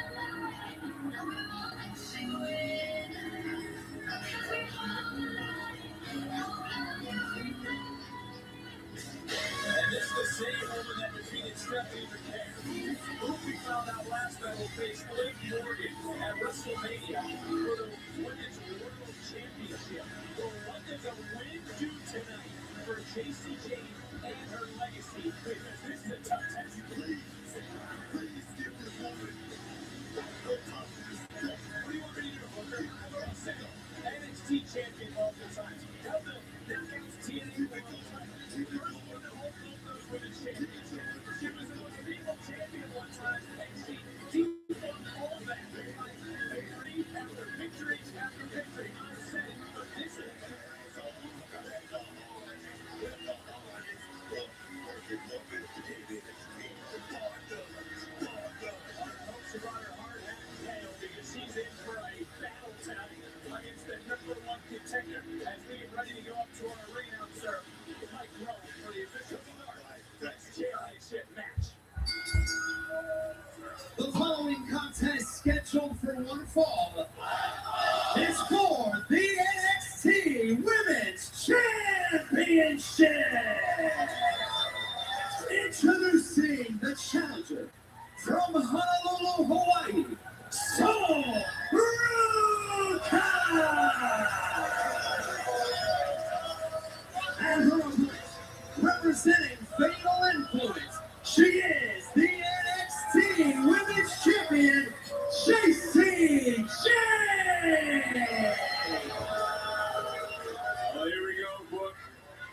And this is the same woman that defeated Stephanie McMahon, who we found out last time will face Liv Morgan at WrestleMania for the Women's World Championship. So what does a win do tonight for JC Jane and her legacy? Because this is a tough test. Please give this woman. What do you want me to do, Booker? How about I say NXT champion multiple times? Tell them that TNA multiple times. Women's championship. She was the most female champion one time, and she won all that. Victory after victory after victory. I said, but this is she's in for a battle tonight against the #1 contender as we get ready to go up to our ring announcer, Mike Rowe, for the official start. That's championship match. The following contest scheduled for one fall is for the NXT Women's Championship. Introducing the challenger from Honolulu, Hawaii, Soul Ruka. And her opponent, representing Fatal Influence, she is the NXT Women's Champion, JC Jane. Well, here we go, Book.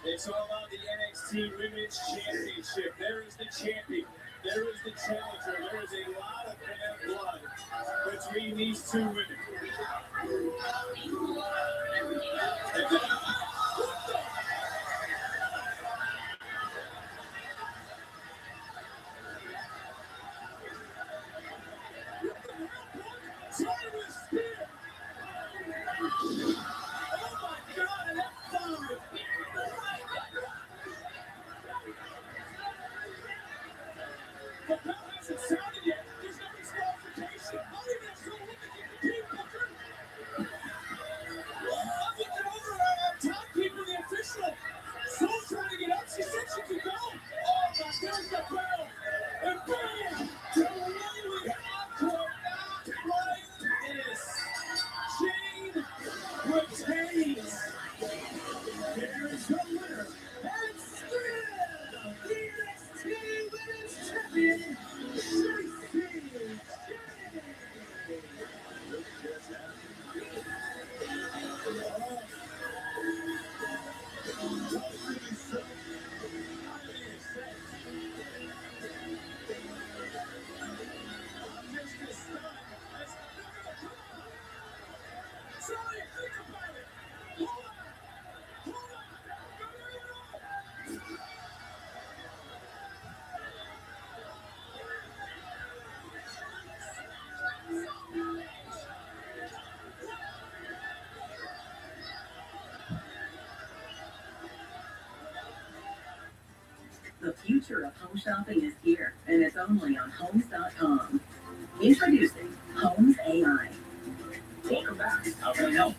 It's all about the NXT Women's Championship. There is the champion. There is the challenger. There is a lot of bad blood between these two women. The future of home shopping is here, and it's only on Homes.com. Introducing Homes AI. Welcome back. How can I help?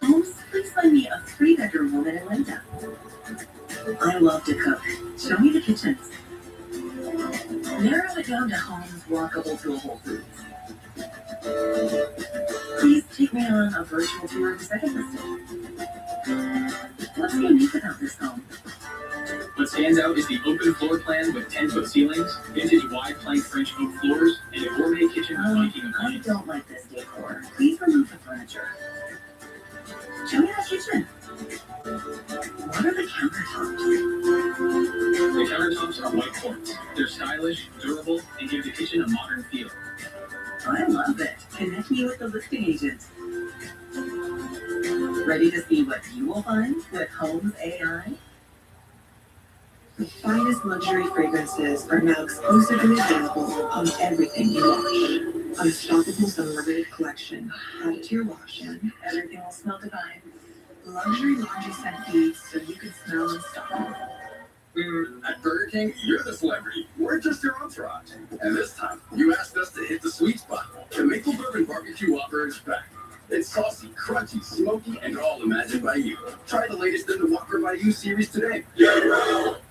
Homes, please find me a 3-bedroom home in Atlanta. I love to cook. Show me the kitchens. Narrow it down to homes walkable to a Whole Foods. Please take me on a virtual tour of the second listing. What's unique about this home? What stands out is the open floor plan with 10-foot ceilings, vintage wide plank French oak floors, and a gourmet kitchen flanking a I don't like this decor. Please remove the furniture. Show me the kitchen. What are the countertops? The countertops are white quartz. They're stylish, durable, and give the kitchen a modern feel. I love it. Connect me with the listing agent. Ready to see what you will find with Homes AI? The finest luxury fragrances are now exclusively available on everything you wash. Unstoppable Unlimited Collection. Add it to your wash in. Everything will smell divine. Luxury laundry scent beads so you can smell unstoppable. At Burger King, you're the celebrity. We're just your entourage. And this time, you asked us to hit the sweet spot. The Maple Bourbon Barbecue Whopper is back. It's saucy, crunchy, smoky, and all imagined by you. Try the latest in the Whopper by You series today.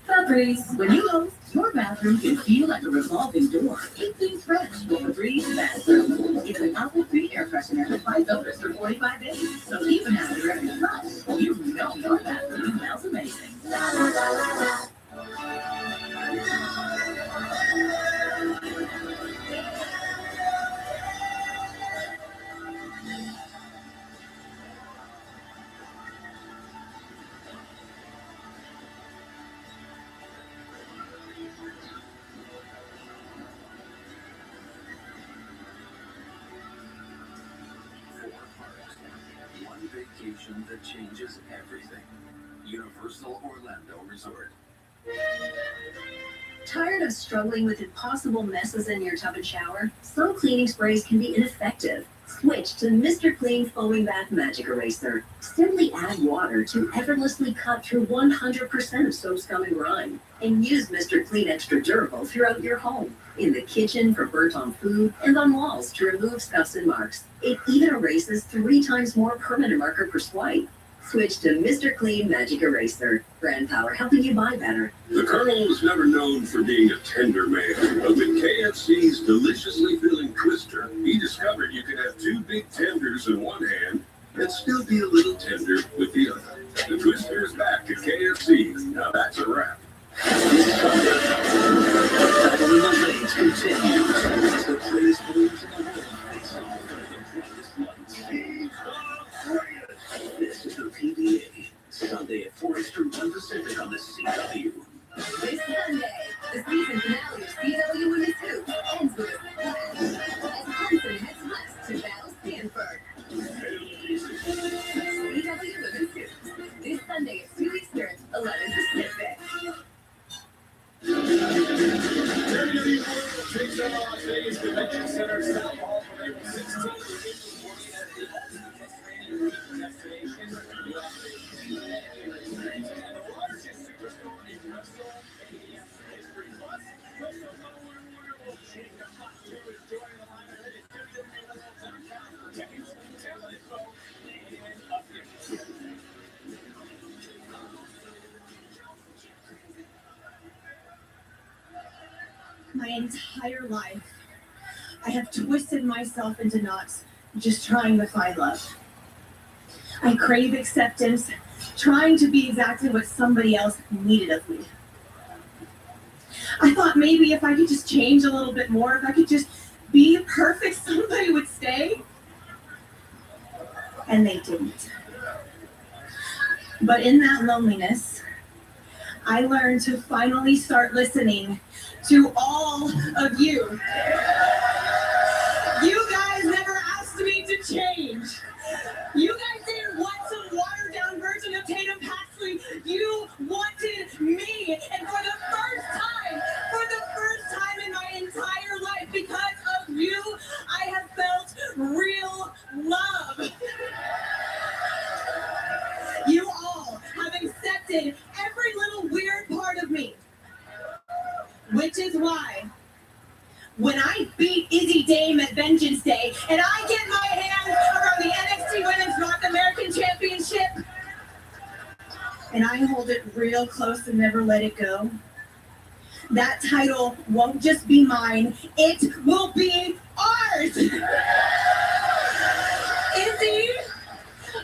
Febreze, when you host, your bathroom can feel like a revolving door. Keep things fresh with Febreze Bathroom. It's an alcohol-free air freshener with 5 filters for 45 days. So even after you're ready to flush, you know your bathroom smells amazing. La, la, la, la, la. One vacation that changes everything. Universal Orlando Resort. Tired of struggling with impossible messes in your tub and shower? Some cleaning sprays can be ineffective. Switch to Mr. Clean Foaming Bath Magic Eraser. Simply add water to effortlessly cut through 100% of soap, scum, and grime. And use Mr. Clean Extra Durable throughout your home. In the kitchen for burnt on food, and on walls to remove scuffs and marks. It even erases 3 times more permanent marker per swipe. Switch to Mr. Clean Magic Eraser. Brand power helping you buy better. The Colonel was never known for being a tender man, but with KFC's deliciously filling Twister, he discovered you could have 2 big tenders in one hand and still be a little tender with the other. The Twister is back at KFC. Now that's a wrap. This Sunday, Battle in the Lanes continues as the greatest moves in the world face off for the greatest ones. This is the PBA. Sunday at Forest Street, Pacific on the CW. This Sunday, the season finale of CW Women's Hoops ends with a splash as Clemson heads west to battle Stanford. CW Women's Hoops, this Sunday at 2 Eastern, 11 Pacific. WWE World Trade Center Las Vegas Convention Center, South Hall from April 16th to April 20th as the ultimate training destination. And the largest superstar in wrestling media history. Plus, wrestle will shake the hot to enjoy the line ahead at WWE.com for tickets, talent info, and updates. My entire life, I have twisted myself into knots just trying to find love. I crave acceptance, trying to be exactly what somebody else needed of me. I thought maybe if I could just change a little bit more, if I could just be perfect, somebody would stay. And they didn't. But in that loneliness, I learned to finally start listening to all of you. You guys never asked me to change. You guys didn't want some watered down version of Tatum Paxley. You wanted me. And for the first time in my entire life, because of you, I have felt real love. You all have accepted every little weird part of me. Which is why, when I beat Izzy Dame at Vengeance Day, and I get my hands around the NXT Women's North American Championship, and I hold it real close and never let it go, that title won't just be mine, it will be ours! Izzy,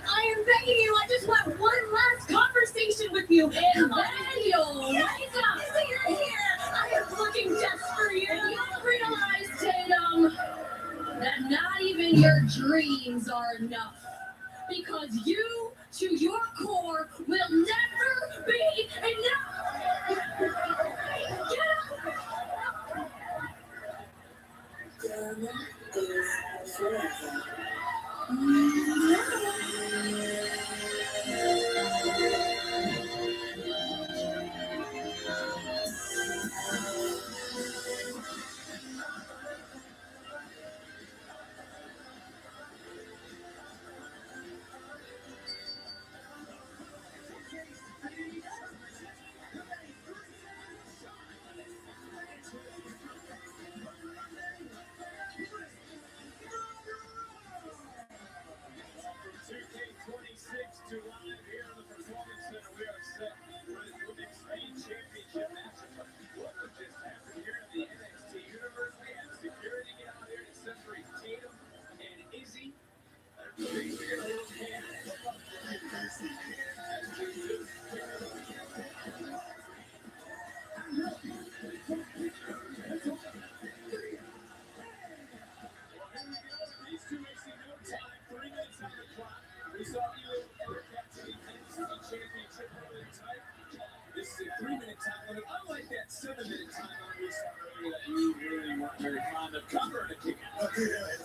I am begging you, I just want one last conversation with you. And then you'll Izzy, you're here! I am looking just for you. And you'll realize, Tatum, that not even your dreams are enough. Because you, to your core, will never be enough. Get up. Drama is forever. This is a 3-minute time limit. Unlike that 7-minute time limit we saw earlier that you really weren't very fond of covering a kick out. Okay, I had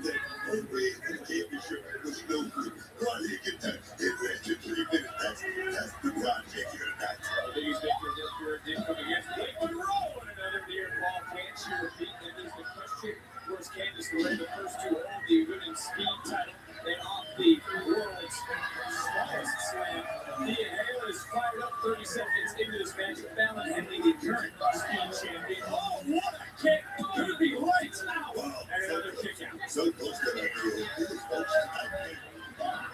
that one way in the championship was no good. Go on here, get that. It ran to 3 minutes. That's the project here tonight. The biggest victory of this career did come against Blake Monroe in another near-fall. Can she repeat? That is the question. Where's Candice LeRae, the first to hold the women's speed title and off the world's smallest slam. Thea Hale is fired up 30 seconds into this match. Fallon Henley, the current speed champion. Oh, what a kick! Could be lights out. And another kick out. So close to that deal.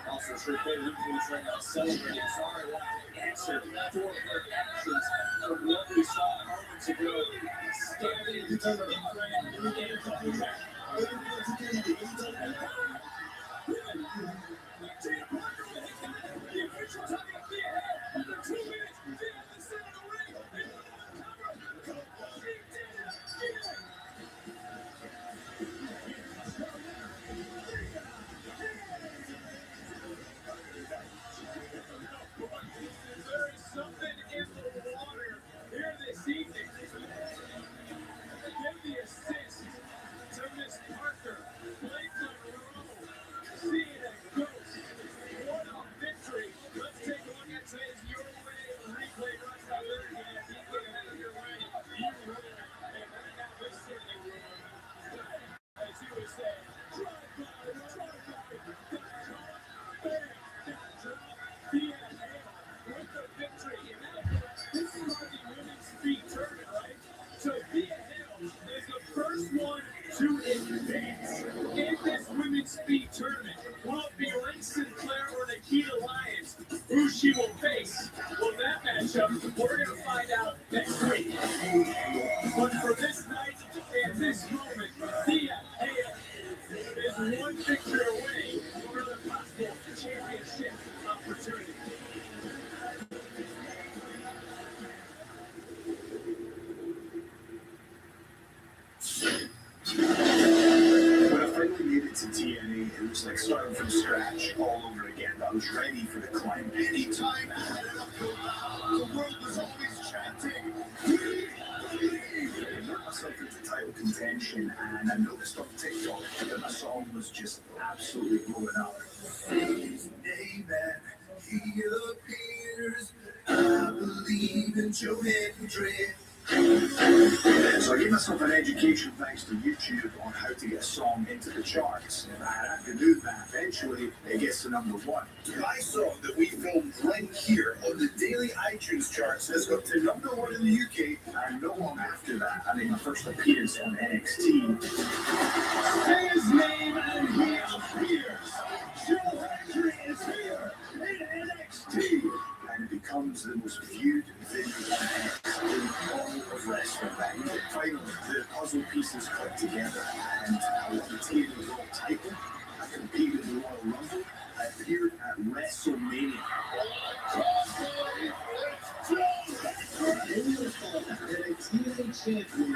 Also, Shirley Luke is right now celebrating. Sorry, answer for her actions from what we saw moments ago. Standing in front of the new game coming back. matchup, we're going to find out next week. But for this night and this moment, Thea Hail is one picture away from the possible championship opportunity. When I finally made it to TNA, it was like starting from scratch all over again. I was ready for the climb. Anytime I had it up, the world was always chanting, "We believe!" I got myself into title contention, and I noticed on TikTok that my song was just absolutely blowing up. His name and he appears. I believe in Joe Hendry. So I gave myself an education thanks to YouTube on how to get a song into the charts. And I can do that. Eventually, it gets to number one. My song that we filmed right here on the daily iTunes charts has got to number one in the UK. And no long after that, I made my first appearance on NXT. Say his name and he appears. Joe Hendry is here in NXT. And it becomes the most viewed video on X in all of wrestling. Finally, the puzzle pieces click together, and I won the TNA World title. I competed in the Royal Rumble. I appeared at WrestleMania. TNA champion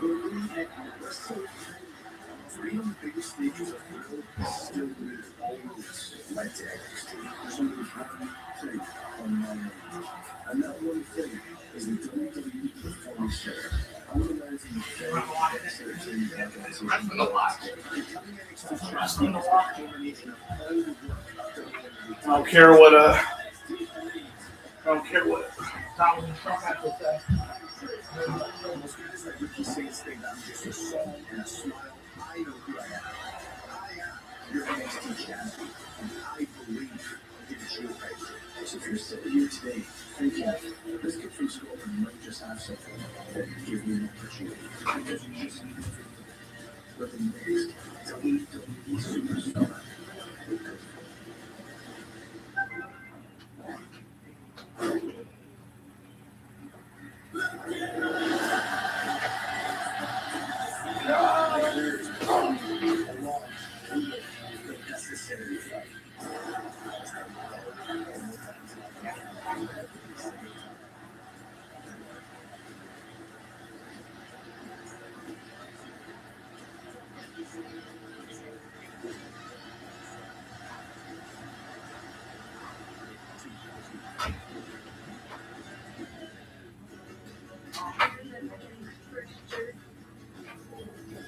will be at WrestleMania. To be on the biggest stages of the world is still with all roads led to NXT. There's only one thing on my mind, and that one thing is the WWE Performance Center. I'm organizing the very best entertainment organization. Becoming NXT champion is a culmination of all the work done. I don't care what Donald Trump has to say. Most guys like Ricky Saints think that I'm just a song and a smile. I know who I am. I am your NXT champion, and I believe in your right. So if you're sitting here today thinking, this kid from Scotland might just have something that would give me an opportunity, because you just need to think with the next WWE superstar.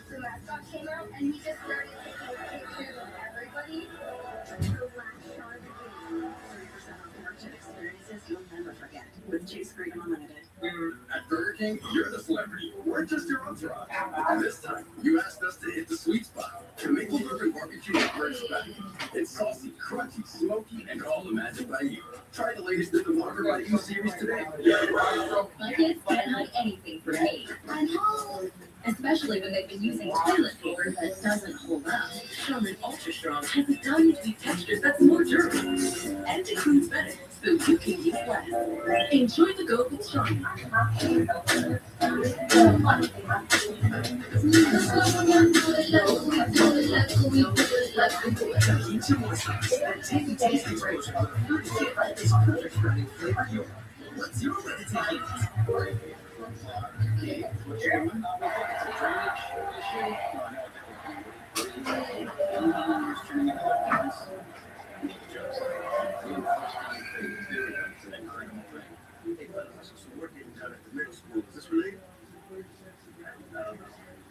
The mascot came out and he just started taking pictures of everybody. Experiences you'll never forget with Chase Freedom Unlimited. At Burger King, you're the celebrity. We're just your entourage. And this time, you asked us to hit the sweet spot. The Maple Bourbon Barbecue is where it's back. It's saucy, crunchy, smoky, and all imagined by you. Try the latest in the Whopper by You series today. Buckets can't hide anything from me. I'm home. Especially when they've been using toilet paper that doesn't hold up. Charmin Ultra Strong has a done-to-be texture that's more durable and includes benefits so you can use less. Enjoy the go with Charmin. What's your meditation?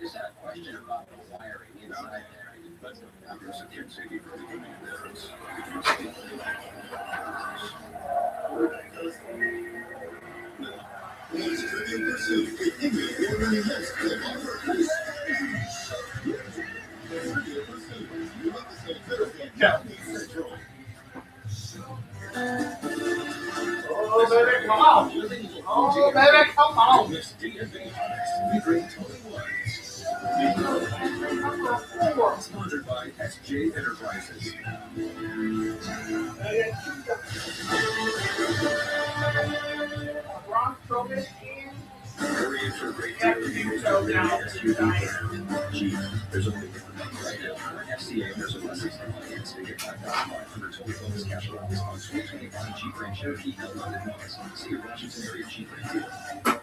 Just had a question about the wiring inside there, but there's a kid city for the giving a difference. Oh, baby, come on. Oh, baby, come on. We bring Tony Wines. Sponsored by SJ Enterprises. Hurry in for a great deal of used SUV brand Jeep. There's only one right now. FCA there's a less expensive to get $5,500 total bonus cash allowance on 2025 Jeep Grand Cherokee L1 models. See your Washington area Jeep Grand dealer.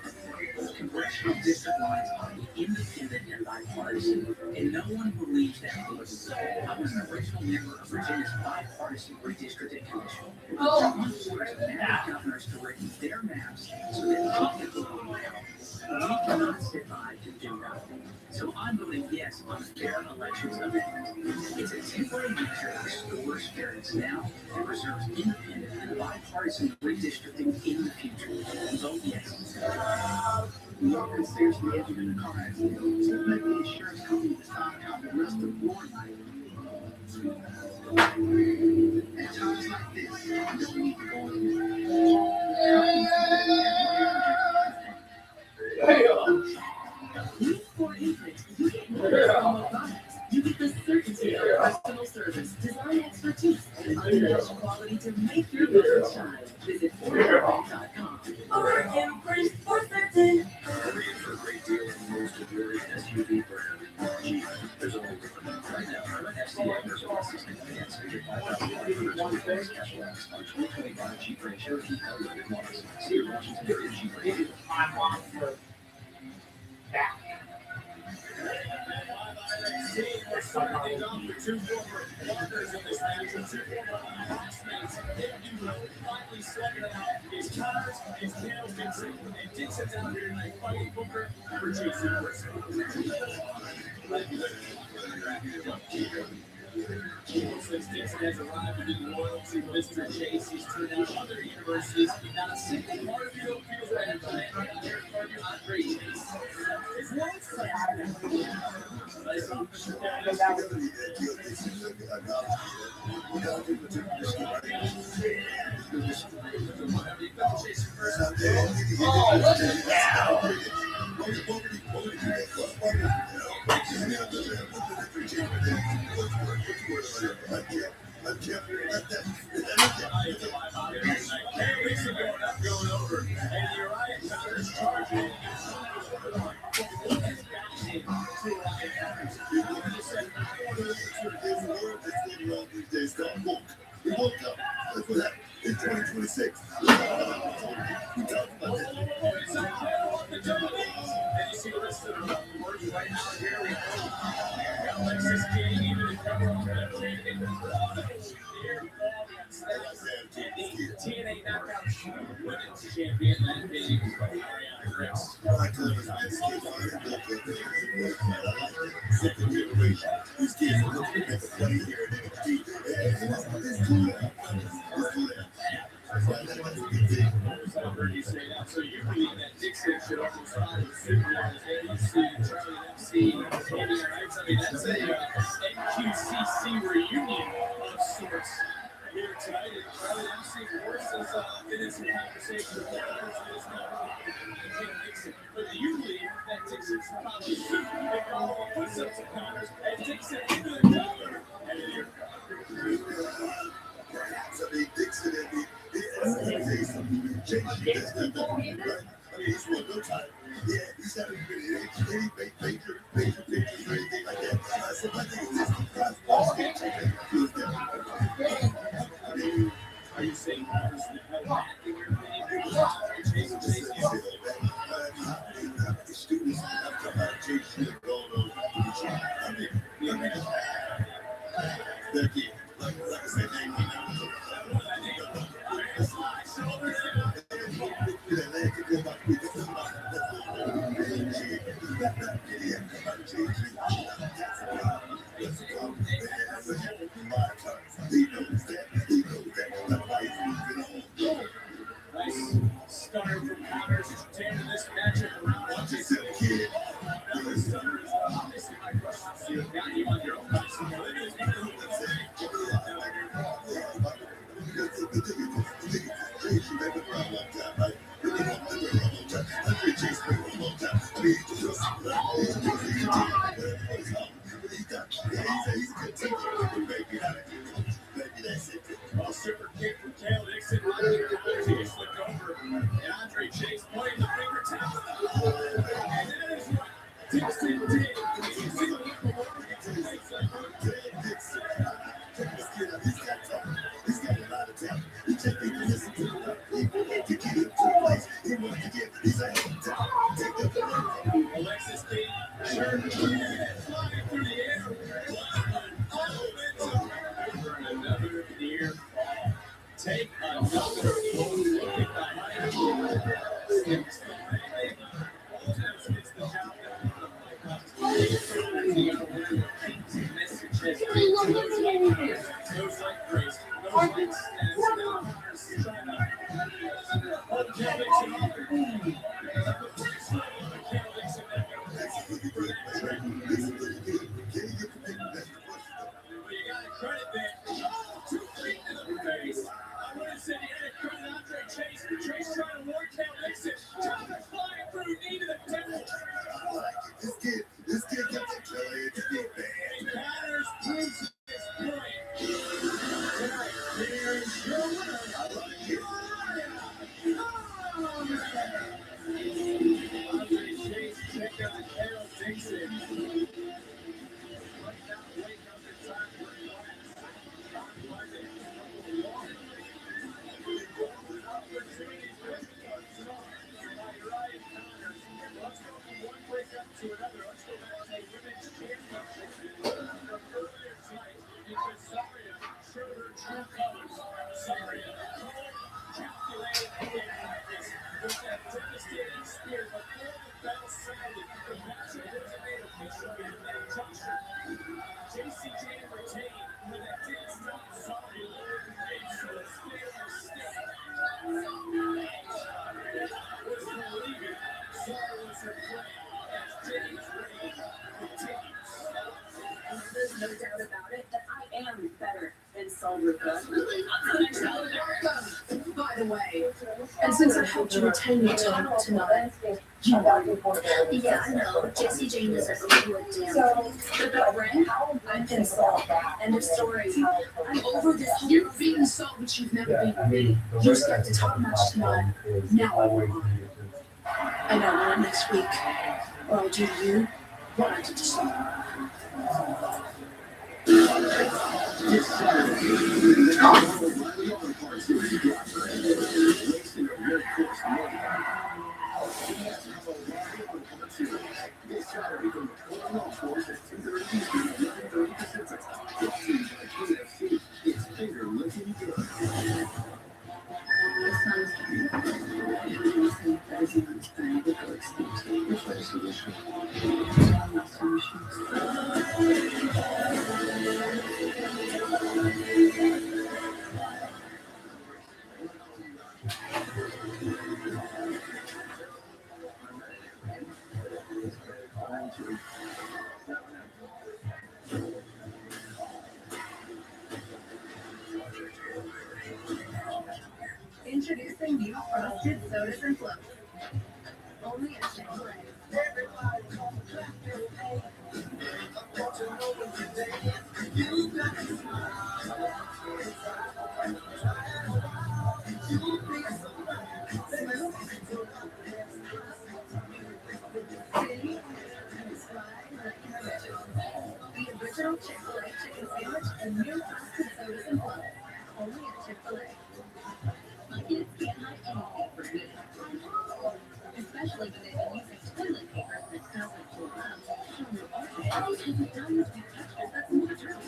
Congressional district lines are independent and bipartisan, and no one believes that. I was an original member of Virginia's bipartisan redistricting commission. One orders map governors to review their maps so that we can vote now. We cannot sit by and do nothing. So I'm voting yes on fair elections amendment. It's a temporary measure that restores fairness now and preserves independent and bipartisan redistricting in the future. Vote yes. Look and seriously injured in a car accident. So let the insurance company decide how the rest of your life. At times like this, you don't need to go With Ford Infinite, you get more than products. You get the certainty of customer service, design expertise, and unmatched quality to make your business shine. Visit FordInfinite.com. Or increase for certain. Hurry in for a great deal on most of your SUV brand Jeep. There's only one right now. FCA there's a less expensive to get $5,500 total bonus cash allowance on 2025 Jeep Grand Cherokee L1 models. See your Washington area Jeep Grand dealer. I want your back. We're starting things off with two former partners in this match. Two former classmates. They do finally second it out. It's Connors, it's Dale Dixon, and Dixon's out here tonight fighting Booker for Jason Briscoe. Since Dixon has arrived and been loyal to Mr. Chase, he's turned out other universities. Not a single part of you don't feel right about it. Andre Chase. His life's going over, and Uriah Connors charging. We woke up. That's what happened in 2026. We talked about that. And you see the rest of the words right now. Here we go. Alexis King, even if TNA Knockout Women's Champion, that being Ariana Griffiths. Second generation. These kids are looking at the play here in NXT. It's cool now. It's cool now. I heard you say that. So you believe that Dixon should also sign with Superman as ABC, Charlie FC, and that's a NQCC reunion of sorts here tonight. And Charlie MC Morrison's been in some conversation with Dixon. But do you believe that Dixon's probably should pick all the push-ups of Connors and Dixon into the cover? And then perhaps, I mean, Dixon and me. He's won no time. Yeah, he's not even any major pictures or anything like that. So my thing is this: are you saying Connors had a match in your opinion? Students have come out of Chase and gone over to Becky, like I said, Nice stunner from Connors to end this matchup around. Watch yourself, kid. Stunner is obviously my question. Got you on your own. A super kick from Tail Dixon. He just looked over. And Andre Chase pointing the finger. He wants to get, he's a head top. Take the delivery. Alexis King, flying through the air. Another near fall. Take another full look at the height. This kid got that killer edge to get bad. There's no doubt about it that I am better than Sol Ruka. Really, I'm the next America, by the way. And since I helped you attend your talk tonight, you won. Yeah, I know. Jessie Jane doesn't really work down. But that ring, I've been sold. End of story. I'm over this whole you're being sold, but you've never been. You're scared to talk much tonight. Now I won. And I won next week. Or I'll do to you what I did to Sol. This Saturday, the O'Reilly Auto Parts Series driver wasting a real course money. This Saturday from the Portland Golf Course at 2:30 Eastern, 11:30 Pacific. Brought to you by KFC. It's finger looking good. Introducing new frosted sodas and floats. Only at Chick-fil-A. The original Chick-fil-A chicken sandwich and new frosted sodas and floats. Only at Chick-fil-A. My kids can't hide anything from me. Especially when they've been using toilet paper that doesn't pull out. Always has a diamond texture that's natural.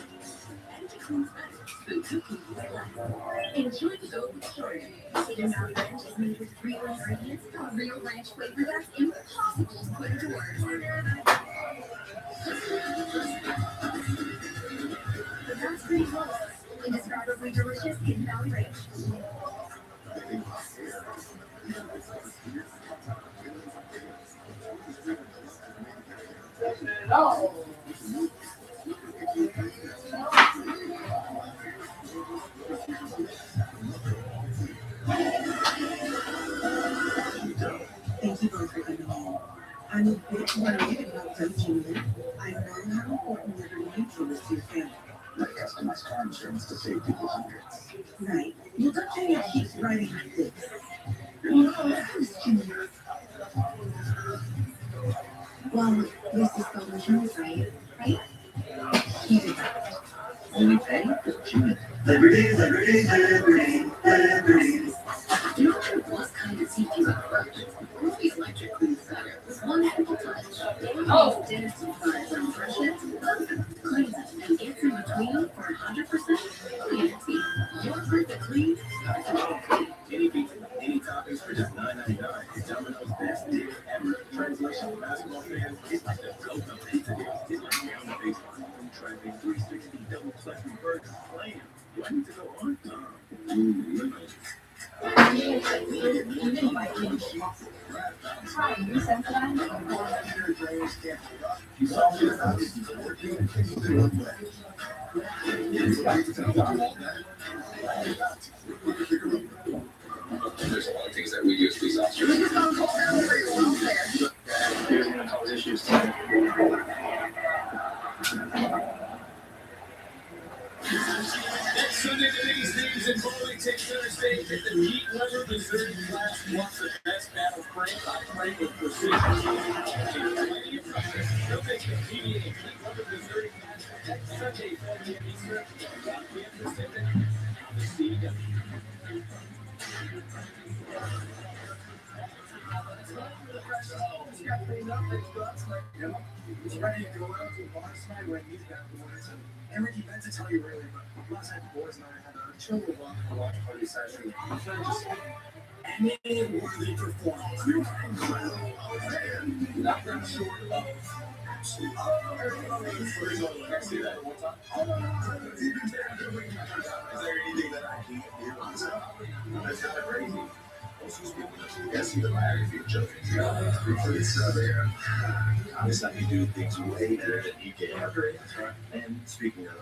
And to clean better. Food cooking less. Enjoy the golden short. Hidden Valley Ranch is made with real ingredients, a real ranch flavor that's impossible to put into words. But that's pretty close. Indescribably delicious Hidden Valley Ranch. Thank you both for coming in. I'm a bit worried about Virginia. I know how important Liberty Mutual is to your family. Like customized car insurance to save people hundreds. Right. Well, don't tell me it keeps writing like this. Well, this is the insurance, right? Right? You did that. Only pay for June. Liberty, Liberty, Liberty, Liberty. Do you know what kind of teeth you Oral-B Electric cleans better with one simple touch. Oral-B's dentist-inspired brown brushes cleans it and gets in between them for 100% cleaner teeth. Your perfect clean starts with Oral-B. Any pizza, any toppings for just $9.99. Domino's best deal ever. Translation: basketball fans, it's like the GOAT of pizza deals. It's like down the baseline. Tracking 360 double flexing burgers. Slam. Do I need to go on? There's a lot of things that we do as police officers. Here's going to cause issues. Next Sunday, the biggest names in bowling take center stage at the Heat Lever Missouri Class 1. The best battle frame by frame with precision. They'll take the PBA Heat Lever Missouri Class next Sunday, 4 p.m. Eastern, 5 p.m. Pacific, on the CW. He's ready to go out to a bar tonight when he's got boys. And Ricky, meant to tell you earlier, but last night the boys and I had a chill walk and watch party session. Just any worthy performance. You are incredible. Nothing short of. I see that one time. Is there anything that I can't do? That's kind of crazy. Yes, the biography of Joe. Obviously, I can do things way better than he can. And speaking of,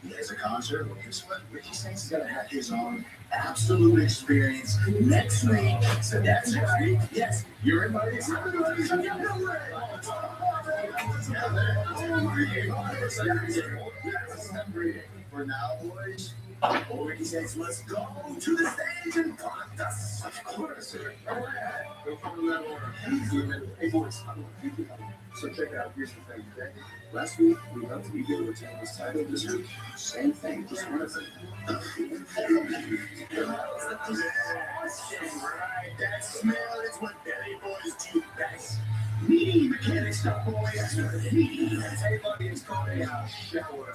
he has a concert. Well, guess what? Ricky Saints is going to have his own absolute experience next week. So that's next week. Yes, you're invited. For now, boys. Oh, Ricky Saints, let's go to the stage and talk to us. Of course, sir. All right. Go follow that order. Hey, boys. So check it out. Here's the thing, okay? Last week, we helped Eagle retain his title. This week, same thing. Just one thing. Right. That smell is what belly boys do best. Meaty mechanic stuff, boy. Meaty. Hey, buddy, it's called a shower.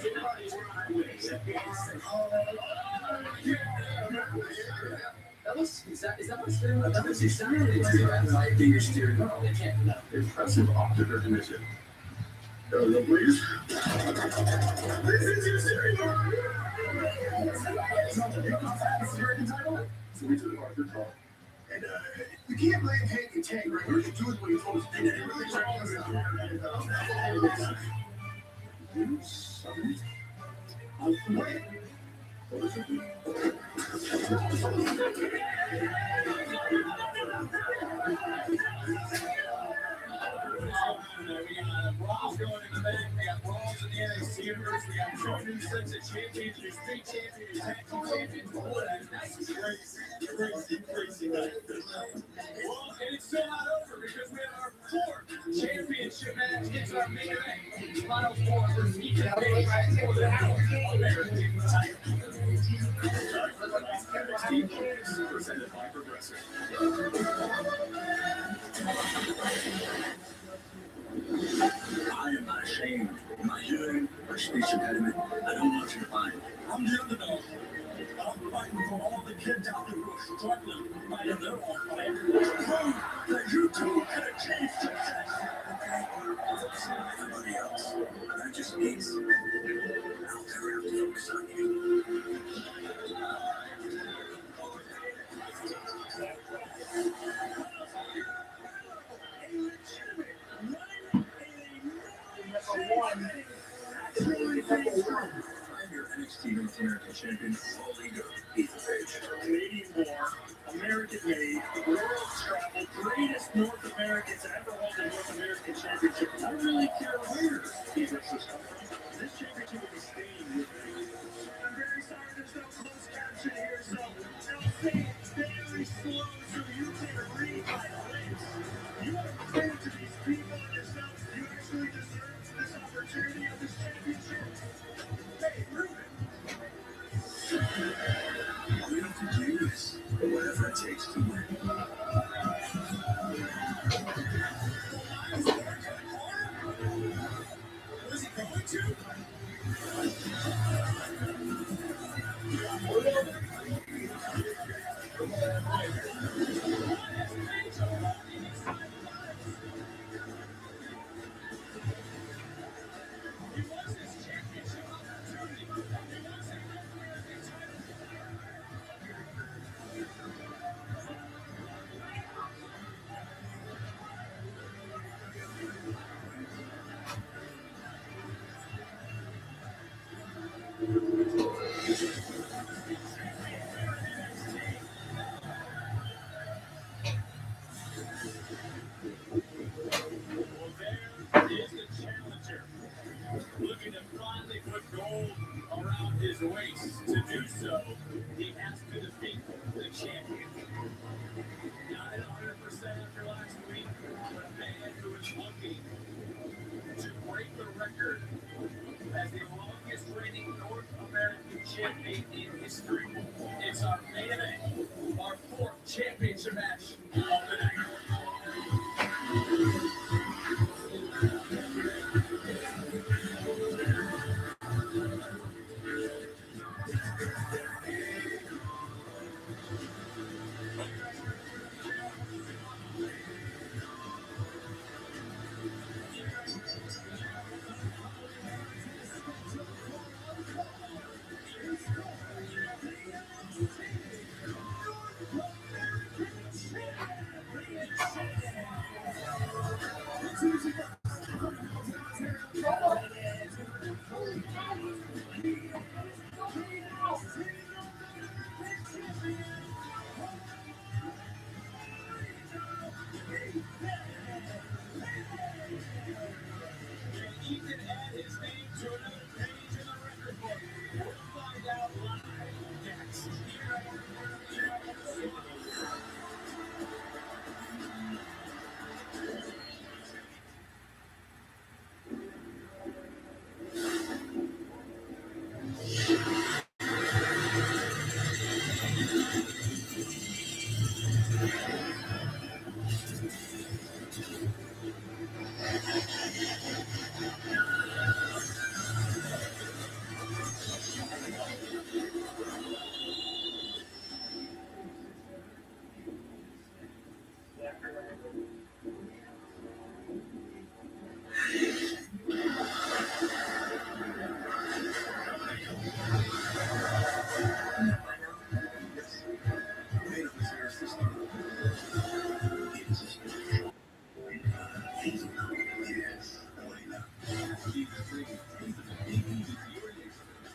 Ellis, is that my steering wheel? That's your steering wheel. That might be your steering wheel. Impressive optical condition. Go, please. This is your steering wheel. So we took Arthur call. And you can't blame Hank and Tank, right? We're doing what he told us to do. Wait. We got brawls going in the back. We got brawls in the NXT universe. We got two new sets of champions, your street champions, your tag team champions. Crazy night. Well, and it's still not over because we have our fourth championship match. It's our main event. Final four versus each of the American title. Presented by Progressive. I am not ashamed of my hearing or speech impediment. I don't want you to find. I'm the underdog. I'm fighting for all the kids out there who are struggling fighting their own fight. Prove that you too can achieve success. Okay? Everybody else. That just means out there have to focus on you. NXT North American Champion, All Leader, Ethan Page. Canadian War, American made, world travel, greatest North Americans to ever hold the North American Championship. I don't really care where these wrestlers come from. This championship will be staying with me. I'm very sorry there's no closed caption here, so I'll say it very slow so you can read my lips. You have to prove to these people and yourselves you actually deserve this opportunity of this championship. Hey, prove it. All we have to do is whatever it takes to win. so, he has to defeat the champion. Not at 100% after last week, but a man who is looking to break the record as the longest reigning North American champion in history. It's our main event, our fourth championship match of the night.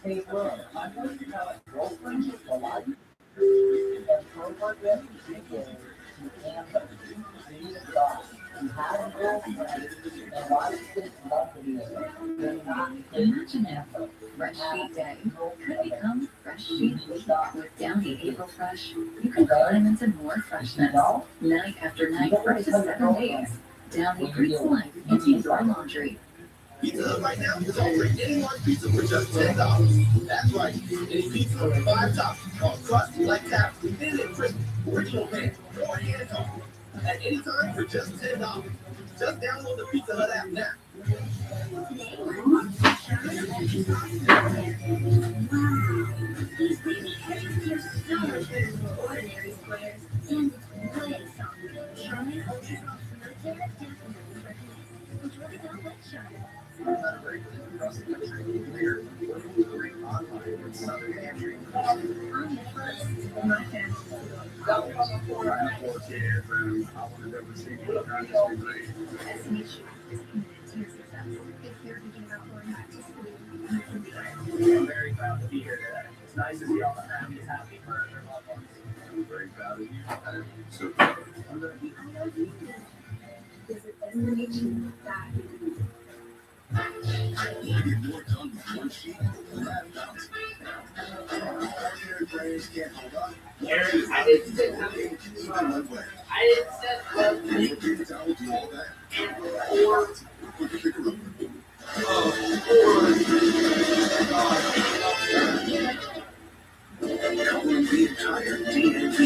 Hey, bro, I know you got a girlfriend with a lot. And for what reason you can't but you need a dog. You have a girlfriend, and why is this lovely? You're not Imagine if Fresh Sheet Day could become Fresh Sheet Week with Downy April Fresh. You can climb into more freshness night after night for up to 7 days. Downy breathes life into your laundry. Pizza Hut right now is offering any large pizza for just $10. That's right, any pizza with 5 toppings, all crust, like tap, thin and crispy, original pan, or hand tossed. At any time for just $10. Just download the Pizza Hut app now. These baby heads are so much better than ordinary squares. And way softer. Charmin Ultra Soft Smooth Care definitely recommend. Enjoy the wet Charmin. Across the country, we're delivering online with Southern Pantry. On the first, my family. I have 4K from I wanted to receive what kind of great. SMH is committed to your success. If you're thinking about going back to school, you can do it. I'm very proud to be here today. It's nice to see all the families happy for their loved ones. I'm very proud of you. So proud. I'm going to be Visit SMH.com. Get more done with one sheet. Ordinary brains can't hold up. Aaron, I didn't say nothing. I didn't say nothing. Your paper towel do all that. Or, Put the picker up. covering the entire DMV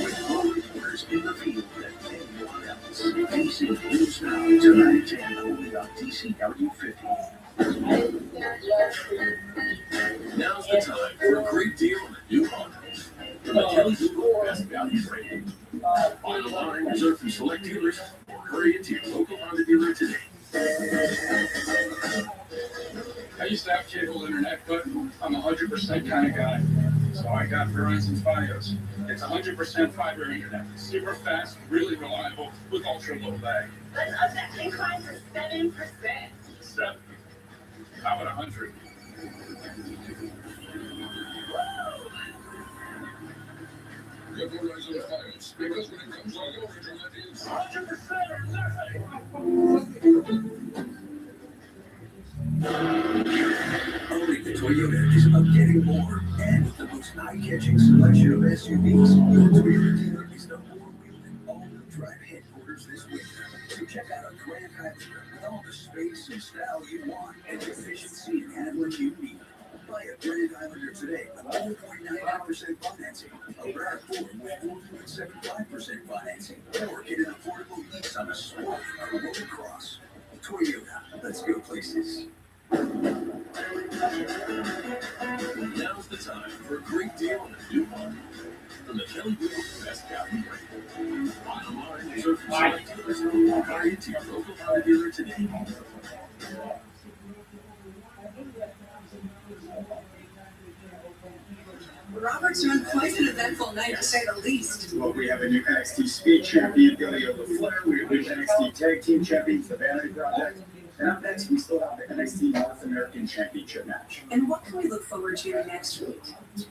with all reporters in the field that anyone else. DC News Now tonight 10 only on DCW 50. Now's the time for a great deal on a new Honda. The Kelly Google Best Value Rating. Final line reserved for select dealers. Hurry into your local Honda dealer today. I used to have cable internet, but I'm a 100% kind of guy. So I got Verizon Fios. It's 100% fiber internet. Super fast, really reliable, with ultra low lag. Let's up that incline for 7%. 7. How about 100? Get Verizon Fios, because when it comes on your internet, it's 100% or nothing! Only the Toyota is about getting more. And with the most eye-catching selection of SUVs. Your Toyota dealer is the four-wheel and all-wheel drive headquarters this winter. So check out a Grand Highlander with all the space and style you want and the efficiency and handling you need. Buy a Grand Highlander today with 4.99% financing, a RAV4 with 4.75% financing, or get an affordable lease on a Swan or Road Cross. Toyota, let's go places. Now's the time for a great deal on a new one from the Kelly Blue Best Value brand. Buy online, reserve for select dealers, or hurry to your local Honda dealer today. Robert's been quite an eventful night, to say the least. Well, we have a new NXT Speed Champion, Billy Flair. We have new NXT Tag Team Champions, the Vanity Project. And up next, we still have the NXT North American Championship match. And what can we look forward to next week?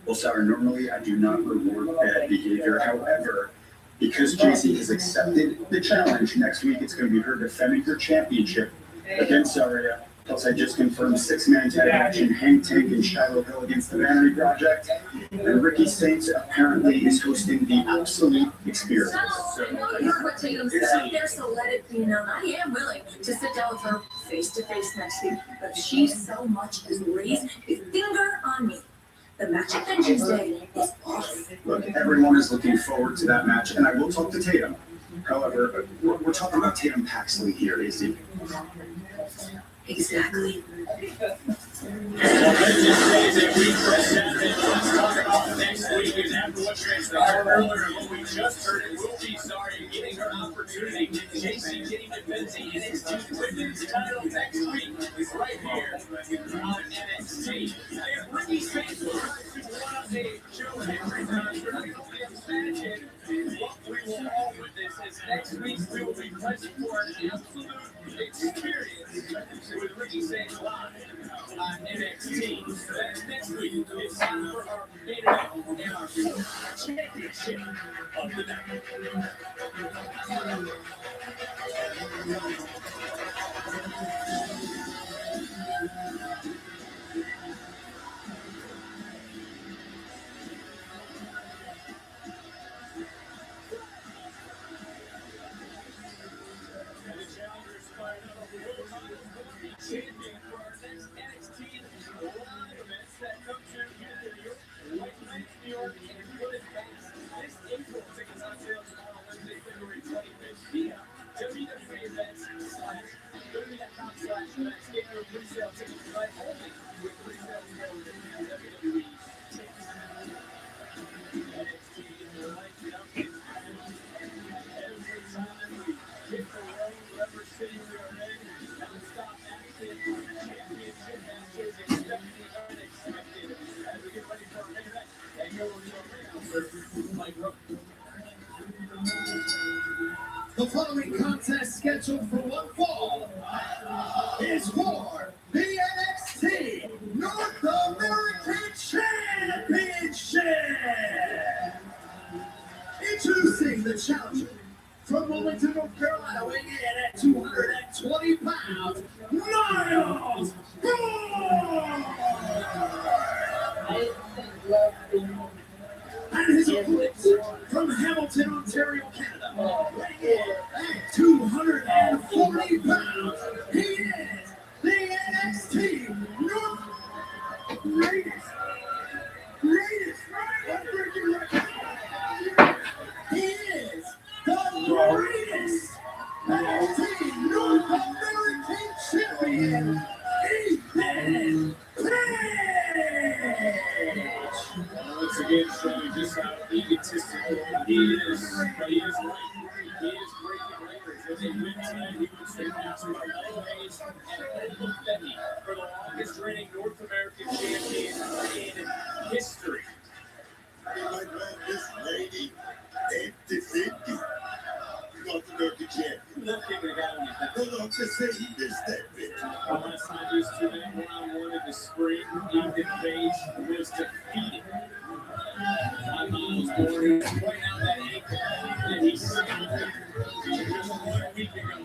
Well, Sarah, normally I do not reward bad behavior. However, because JC has accepted the challenge, next week it's going to be her defending her championship against Sarah. Plus, I just confirmed 6-man tag action, Hank Tank and Shiloh Hill against the Vanity Project. And Ricky Saints apparently is hosting the Absolute Experience. So, I know you heard what Tatum said up there, so let it be known. I am willing to sit down with her face to face next week, but if she so much as raised a finger on me, the match at Vengeance Day is off. Look, everyone is looking forward to that match, and I will talk to Tatum. However, we're talking about Tatum Paxley here, AC. Exactly. Let's talk about next week. And after what transpired earlier and what we just heard, it will be sorry getting her opportunity. JC getting defending NXT Women's title next week is right here on NXT. And Ricky Saints will try to one up a show every time. Imagine what we will all witness is next week we will be present for an absolute experience with Ricky Saints live on NXT. So that's next week. It's time for our main event and our championship of the night. Champion for our next NXT live events that come to White Plains, New York, and Wooded Banks this April. Tickets on sale tomorrow, Wednesday, February 25th via WWE.com/events. Get your pre-sale tickets tonight only with pre-sale available at WWE Tickets. NXT lights it up. Every time we hit the road, whatever city we are in, non-stop action, championship matches, expected, unexpected. As we get ready for our main event, and go to our announcer, Mike Rowe. The following contest scheduled for one fall is for the NXT North American Championship. Introducing the challenger from Wilmington, North Carolina, weighing in at 220 pounds, Niles Gore! And his opponent from Hamilton, Ontario, Canada, weighing in at 240 pounds, he is the NXT North greatest unbreaking record. He is the greatest NXT North American champion, Ethan Page. Once again, showing just how egotistical he is, but he is great. He is breaking records. As they win tonight, he would surpass Carmelo Hayes and Edmund Fenny for the longest reigning North American champion in history. I love this lady, empty-50. North American champion. Look at the guy on your back. Hold on, just say he missed that bitch. The last time these two men one-on-one in the spring, Ethan Page was defeated. I'm almost bored. He's pointing out that ankle that he signed just 1 week ago.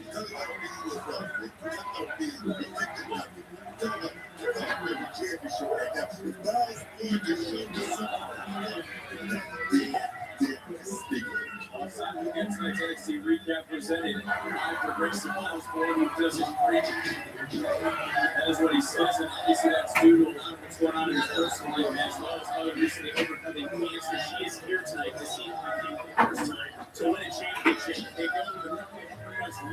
Championship right now. If Miles Boyd just showed us something, represented by Progressive Miles Ford, who does it great. That is what he says, and obviously that's due to a lot of what's going on in his personal life, as well as other recently overcoming cancer. She is here tonight to see if we can, for the first time, to win a championship. They go to the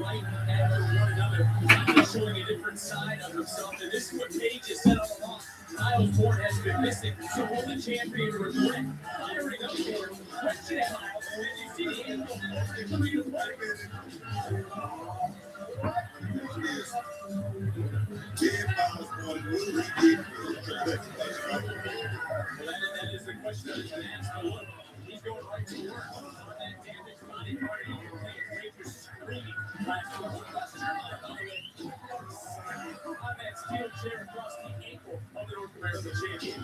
right after one another, finally showing a different side of himself. And this is what Paige has said all along. Miles Ford has been missing, so will the champion regret firing up for him? Question at Miles Ford. You see the animal coming to play. That is the question that has been asked. Look, he's going right to work on that damaged body part. He can play major screaming. On that steel chair across the ankle of the North American champion.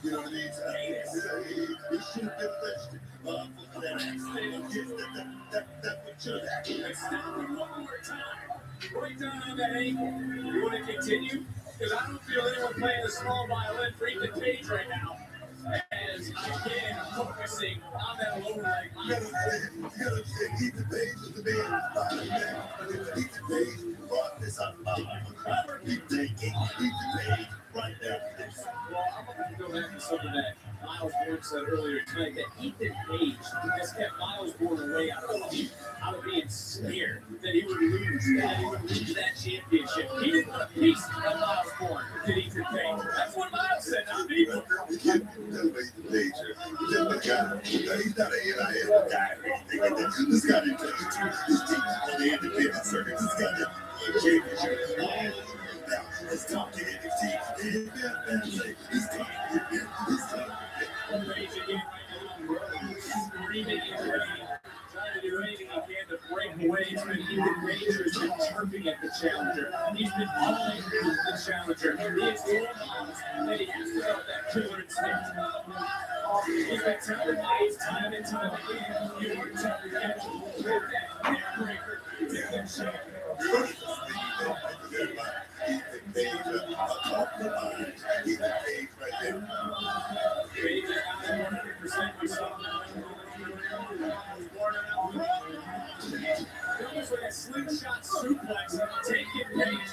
You know what I mean? We should have been fetched. Stop it one more time. Right down on that ankle. You want to continue? Because I don't feel anyone playing the small violin for Ethan Page right now. As again, focusing on that lower leg. You gotta say, Ethan Page is the man. Ethan Page brought this up. Keep taking Ethan Page right there. Well, I'm going to go back to something that Miles Ford said earlier tonight, that Ethan Page has kept Miles Ford away out of being scared that he would lose, that he would lose that championship. He didn't want a piece of Miles Ford, did Ethan Page. That's what Miles said, not people. He's not a NIL guy or anything. This guy didn't touch his team on the independent circuit. This guy didn't championship. Let's talk to NXT. He's talking. Page again right now, screaming and raging, trying to do anything he can to break away. It's been Ethan Page who's been chirping at the challenger. He's been calling the challenger. He has told Miles that he has to have that killer instinct. He's been telling Miles time and time again, you are tough to catch with that neck breaker to the champion. Ethan Page, a top of the line. Ethan Page right there. Page at 100%. We saw him. It was like a slingshot suplex. Take it, Page.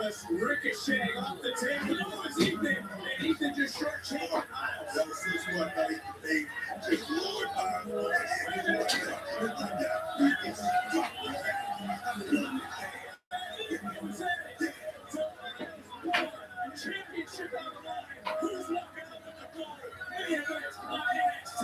Just ricocheting off the table. It was Ethan. And Ethan just short-changed Miles. That was this one by Ethan Page. Just Lord Miles. Championship on the line. Who's walking up in the door? Main event on NXT.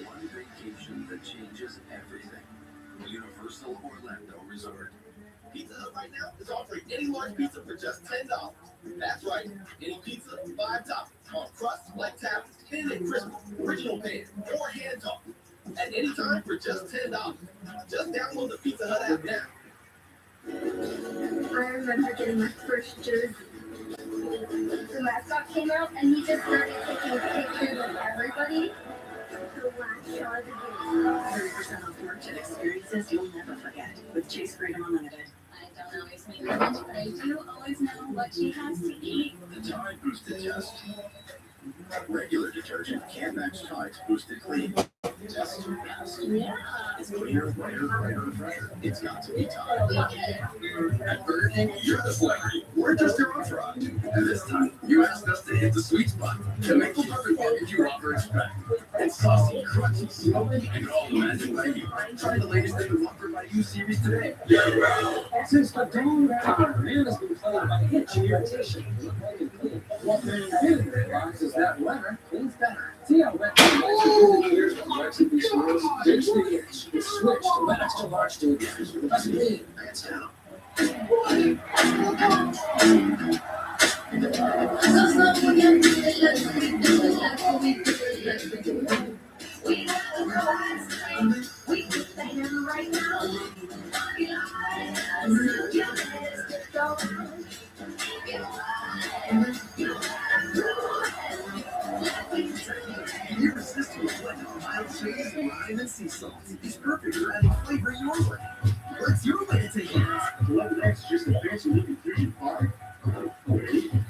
One vacation that changes everything. Universal Orlando Resort. Pizza Hut right now is offering any large pizza for just $10. That's right, any pizza, 5 toppings, on crust, like tap, thin and crispy, original pan, or hand tossed. At any time for just $10. Just download the Pizza Hut app now. I remember getting my first jersey. The mascot came out and he just started taking pictures of everybody. The last shot of the game. 30% off merchant experiences you'll never forget with Chase Freedom Unlimited. I don't always make lunch, but I do always know what she has to eat. The Tide Boosted Test. Regular detergent can't match Tide's Boosted Clean. Test passed. Yeah. It's cleaner, brighter, brighter, fresher. It's got to be Tide. At Burger King, you're the celebrity. We're just your entourage. And this time, you asked us to hit the sweet spot to make the perfect package you offer expect. It's saucy, crunchy, smoky, and all imagined by you. Try the latest in the Whopper by You series today. Since the dawn of time, man has been plagued by itch and irritation. What man didn't realize is that weather cleans better. See how wet the years with Wet TV Swirls? Ditch the itch. It's switched to Wet Extra Large deodorant. That's me. Hands down. So We got the rise tonight. We put the hammer right now. Your hands just go around. Irresistible blend of mild cheese, lime, and sea salt. It's perfect for adding flavor your way. What's your way to take it? Gillette's just a fancy looking fusion product.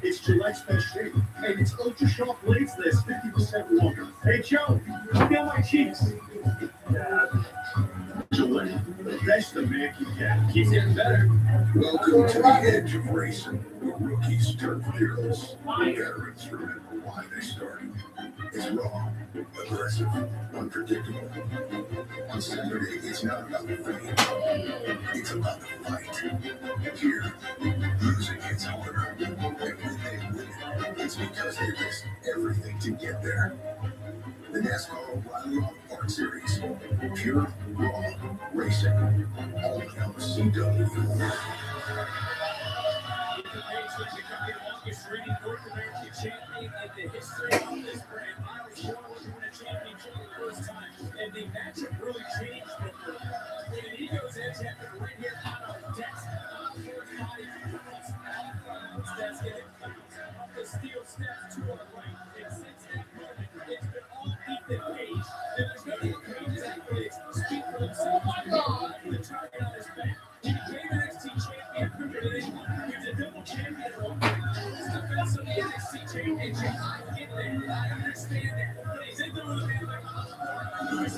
It's Gillette's best shape, and its ultra sharp blades last 50% longer. Hey Joe, look at my cheeks. Gillette, the best a man can get. Keeps getting better. Welcome to the edge of racing, where rookies turn fearless. Veterans remember why they started. It's raw, aggressive, unpredictable. On Saturday, it's not about the fame. It's about the fight. Here, losing gets harder. And when they win it, it's because they risked everything to get there. The NASCAR O'Reilly Auto Parts Series. Pure, raw racing. Only on CW. Longest reigning North American champion in the history of this brand. Miles Moore was win a championship for the first time, and the matchup really changed for him. When an Ego's Edge happened right here out of debt. Ford's body counts. That's getting up the steel steps to our right. And since that moment, it's been all Ethan Page. And there's no Page's accolades speak for themselves. The target on his back. He became NXT champion quicker than anyone. He was a double champion at one point. He's the best of the NXT championship. I get there. I understand that. But he's in the room and like, who's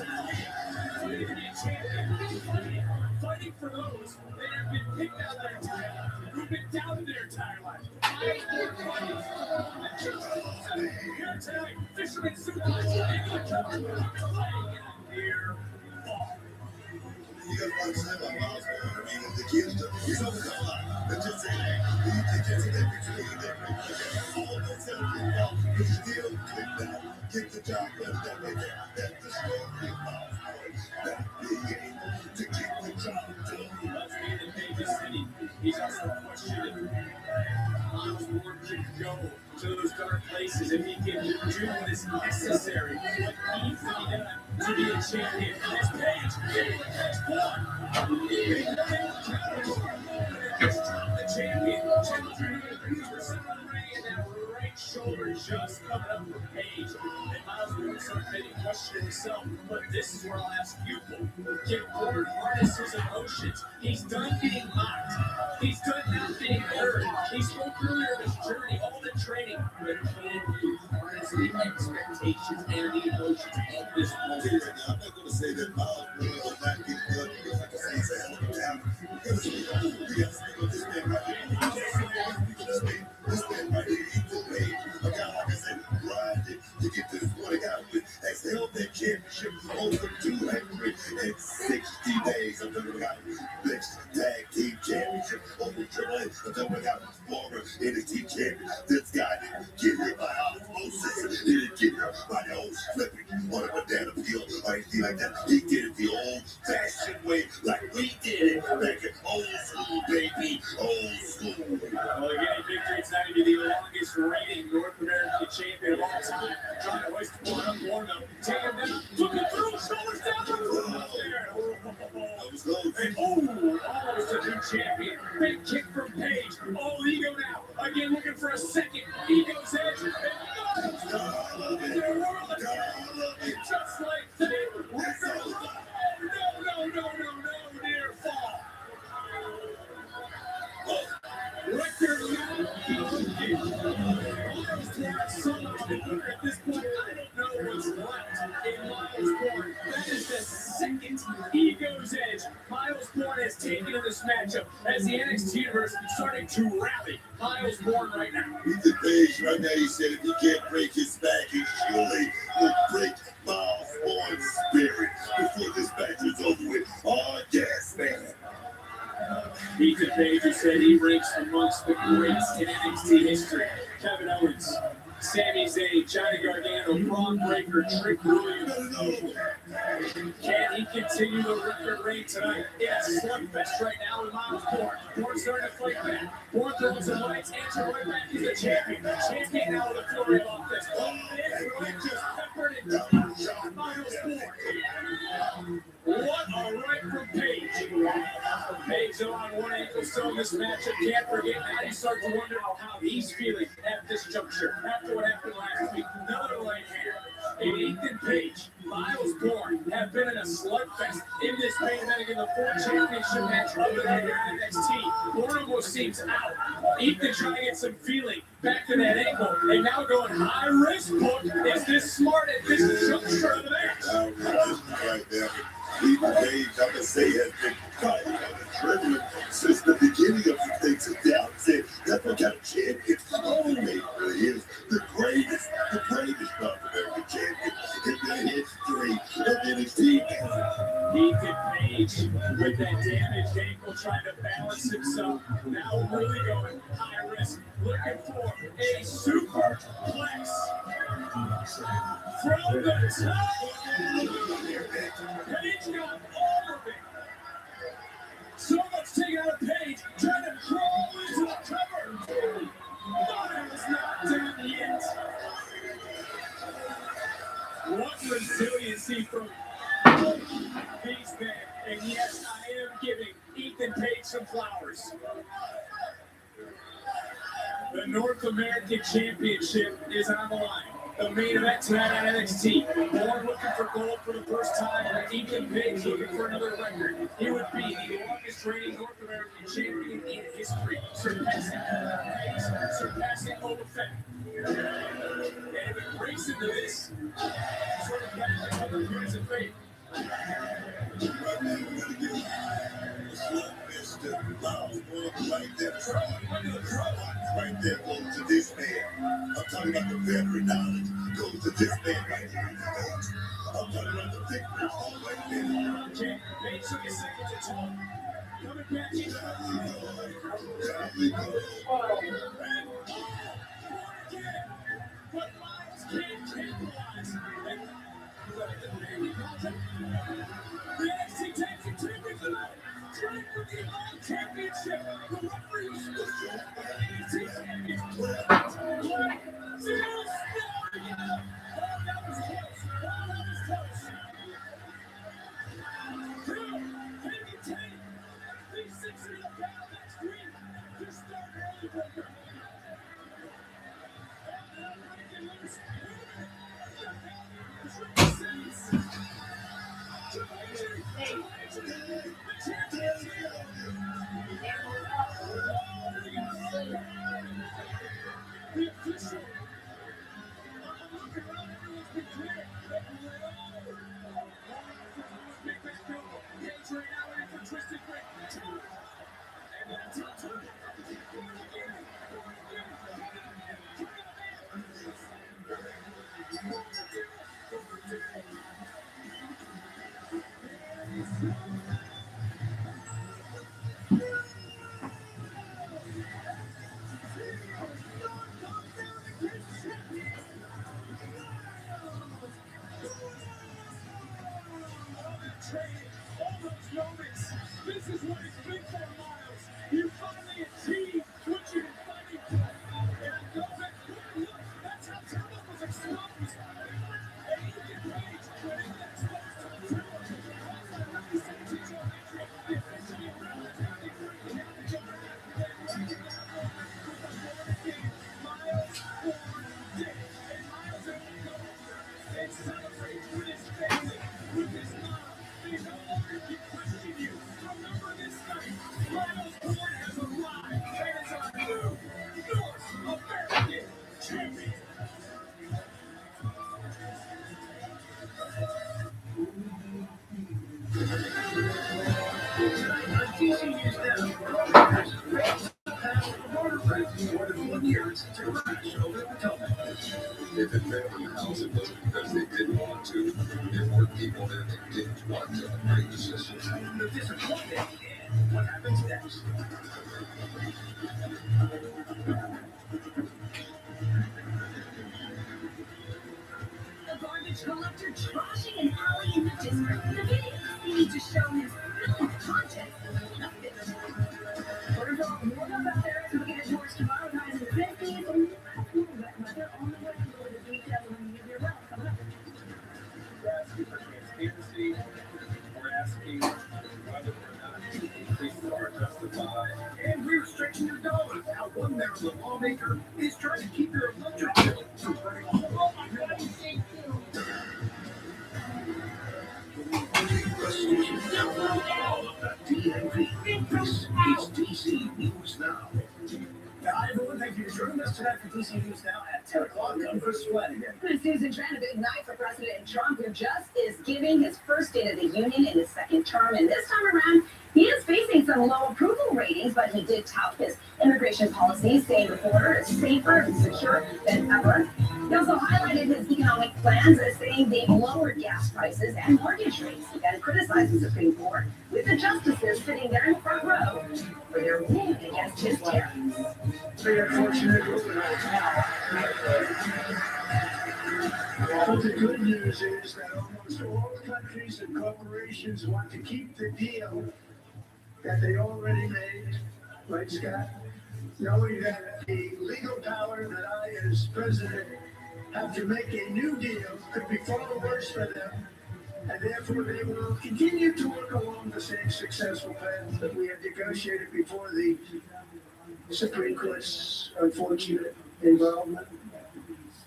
fighting to be a champion? Fighting for those that have been picked out their entire life, who've been doubted their entire life. Here tonight, Fisherman Suplex, England cover, playing near ball. You got to understand about Miles Moore. I mean, the kid's he's overcome a lot. But just say that. He gets to that between them. All that stuff is off. But still get that. Get the job done that way there. That's the story of Miles Moore. Not being able to get the job done. Let's be the Vegas City. He's also questioning Miles Moore can go to those dark places if he can do what is necessary, what needs to be done to be a champion. This Page, Page one. The champion, and that right shoulder just coming up for Page. And Miles Moore started maybe questioning himself, but this is where I'll ask you, get Ford harness his emotions. He's done being mocked. He's done not being heard. He spoke earlier of his journey, all the training, but can he harness the expectations and the emotions of this moment? I'm not going to say that Miles Moore will not get good because I can say he's a hell of a talent. Because we got to speak of this man right here. This man right here, Ethan Page, a guy like I said, who grinded to get to this point. A guy who has held that championship over 260 days. I'm talking about next tag team championship over Triple H. I'm talking about former NXT champion. This guy didn't get here by osmosis. He didn't get here by the old flipping on a banana peel or anything like that. He did it the old-fashioned way, like we did it back in old school, baby. Old school. Well, again, victory tonight to be the longest reigning North American champion of all time. Trying to hoist one up, warm up, take him down, took it through, shoulders down, there. And almost a new champion. Big kick from Page. All Ego now. Again, looking for a second. Ego's Edge. And just like today. No, near fall. Record at this point, I don't know what's left in Miles Moore. That is the second Ego's Edge Miles Moore has taken in this matchup as the NXT universe starting to rally Miles Moore right now. Ethan Page right now, he said if he can't break his back, he surely will break Miles Moore's spirit before this match is over with. Oh, yes, man. Ethan Page, who said he ranks amongst the greats in NXT history. Kevin Owens, Sami Zayn, Johnny Gargano, Braun Breaker, Trick Williams. Can he continue the record reign tonight? It's a slugfest right now with Miles Bourne. Bourne starting to fight back. Bourne throwing some lights, answering right back. He's a champion. Champion now with a flurry of offense. This right just peppered and shot Miles Bourne. What a right from Page. Page on one ankle still in this matchup. Can't forget that. You start to wonder how he's feeling at this juncture. After what happened last week, another right hand. And Ethan Page, Miles Bourne have been in a slugfest in this main event in the 4th championship match of the night here at NXT. Bourne almost seems out. Ethan trying to get some feeling back to that ankle, and now going high risk. Book, is this smart at this juncture of the match? Right there. Ethan Page, I can say, has been fighting on adrenaline since the beginning of the things at the outset. That's what kind of champion only is the greatest North American champion in the history of NXT. Ethan Page with that damaged ankle trying to balance himself. Now really going high risk. Looking for a superplex from the top. Page got all of it. So much taken out of Page, trying to crawl into the cover. Miles not done yet. What resiliency from these men. And yes, I am giving Ethan Page some flowers. The North American Championship is on the line. The main event tonight on NXT. Bourne looking for gold for the first time, and Ethan Page looking for another record. He would be the longest reigning North American champion in history, surpassing Page, surpassing Boba Fett. And if it breaks into this sort of back to other appearance of fate. Right there goes to this man. I'm talking about the veteran knowledge. Goes to this man right here. I'm talking about the victory right there. Page took his second to talk. Coming back in. But Miles can't capitalize. The NXT Tag Team Champions tonight, trying for the championship. The referee is the NXT Champions. Still staring. That was close. Drew, can you take these 600 pounds next week to start early breaker? This is what it's been for, Miles. You finally achieved what you've been fighting for. And I know that, look, that's how Turbo was exposed. And Ethan Page, when he got exposed to the Turbo, he said to Joe Hendry, officially relatively free. Miles Bourne did. And Miles ain't go and celebrate with his family, with his mom. They no longer can question you. Remember this night, Miles Bourne has arrived and is our new North American champion. TCU's now border friends more than 1 year to crash over the Potomac. If it failed in the House, it wasn't because they didn't want to. There were people there that didn't want to make decisions. The disappointment and what happens next. The garbage Well, after trashing an alley in the district, the video needed to show his film content. Where's all the more about there? So we get it towards tomorrow, guys, in the 50s. And they're on the way with the details when you give your well coming up. We're asking for transparency. We're asking whether or not increases are justified. And we're stretching your dollars. Now, one Maryland lawmaker is trying to keep their electric bill from burning all over. All of the DMV. This is DC News Now. Hi, everyone. Thank you for joining us tonight for DC News Now at 10 o'clock. I'm Chris Flanagan. Good Susan Tran, a big night for President Trump, who just is giving his first State of the Union in his second term. And this time around, he is facing some low approval ratings, but he did tout his immigration policies, saying the border is safer and secure than ever. He also highlighted his economic plans as saying they've lowered gas prices and mortgage rates. He then criticized the Supreme Court, with the justices sitting there in the front row for their ruling against his tariffs. Very unfortunate. But the good news is that almost all countries and corporations want to keep the deal that they already made, right, Scott? Knowing that the legal power that I, as president, have to make a new deal could be far worse for them, and therefore they will continue to work along the same successful path that we had negotiated before the Supreme Court's unfortunate involvement.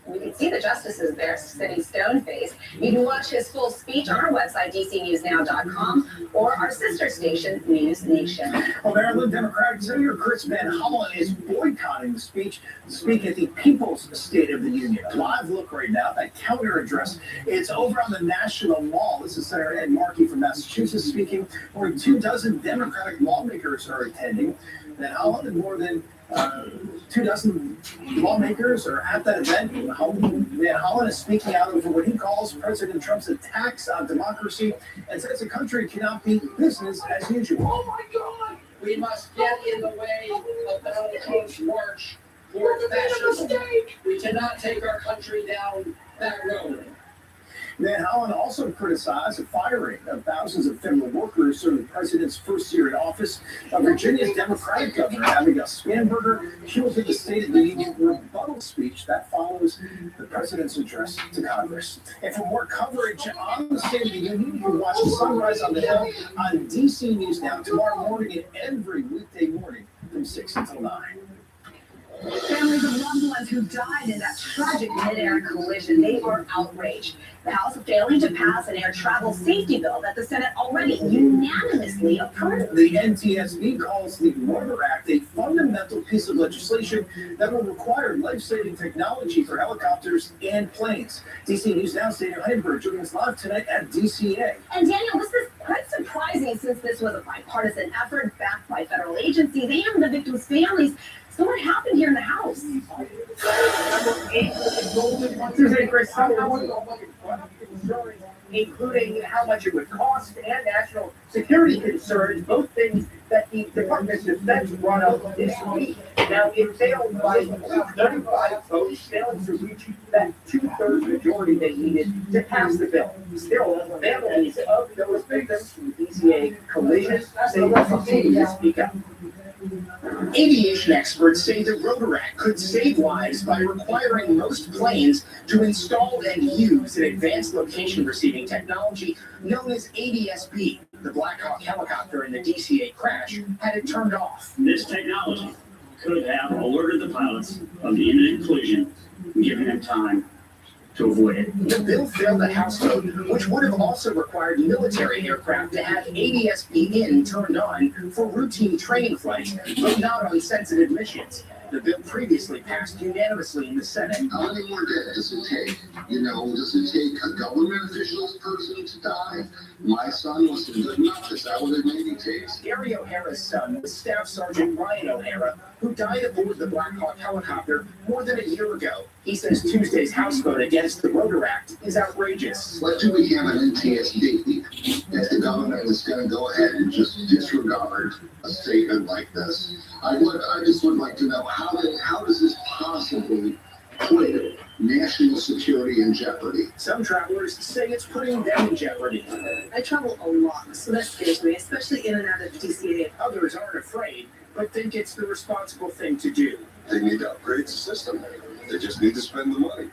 We can see the justices there sitting stone-faced. You can watch his full speech on our website, dcnewsnow.com, or our sister station, News Nation. Well, Maryland Democratic Senator Chris Van Hollen is boycotting the speech to speak at the People's State of the Union. A live look right now, that counter address. It's over on the National Mall. This is Senator Ed Markey from Massachusetts speaking, where 24 Democratic lawmakers are attending. Van Hollen and more than 24 lawmakers are at that event. Van Hollen is speaking out over what he calls President Trump's attacks on democracy and says the country cannot be business as usual. Oh my God! We must get in the way of Donald Trump's march toward fascism. We cannot take our country down that road. Van Hollen also criticized the firing of thousands of federal workers during the president's first year in office. Virginia's Democratic governor, Abigail Spanberger, she will give the State of the Union rebuttal speech that follows the president's address to Congress. And for more coverage on the State of the Union, you can watch the Sunrise on the Hill on DC News Now tomorrow morning and every weekday morning from 6 until 9. Families of loved ones who died in that tragic mid-air collision, they are outraged. The House failing to pass an air travel safety bill that the Senate already unanimously approved. The NTSB calls the Rotor Act a fundamental piece of legislation that will require life-saving technology for helicopters and planes. DC News Now's Daniel Heinberg joining us live tonight at DCA. And Daniel, this is quite surprising since this was a bipartisan effort backed by federal agencies and the victims' families. So what happened here in the House? Including how much it would cost and national security concerns, both things that the Department of Defense brought up this week. Now, it failed by 35 votes, failed to reach that two-thirds majority they needed to pass the bill. Still, families of those victims from the DCA collision say they'll continue to speak up. Aviation experts say the Rotor Act could save lives by requiring most planes to install and use an advanced location receiving technology known as ADS-B. The Black Hawk helicopter in the DCA crash had it turned off. This technology could have alerted the pilots of the imminent collision, giving them time to avoid it. The bill failed the House vote, which would have also required military aircraft to have ADS-B turned on for routine training flights, but not on sensitive missions. The bill previously passed unanimously in the Senate. How many more days does it take? Does it take a government official's person to die? My son wasn't good enough. Is that what it maybe takes? Gary O'Hara's son was Staff Sergeant Ryan O'Hara, who died aboard the Black Hawk helicopter more than a year ago. He says Tuesday's House vote against the Rotor Act is outrageous. What do we have an NTSB if the government is going to go ahead and just disregard a statement like this? I just would like to know how does this possibly put national security in jeopardy. Some travelers say it's putting them in jeopardy. I travel a lot, so that scares me, especially in and out of DCA. Others aren't afraid, but think it's the responsible thing to do. They need to upgrade the system. They just need to spend the money.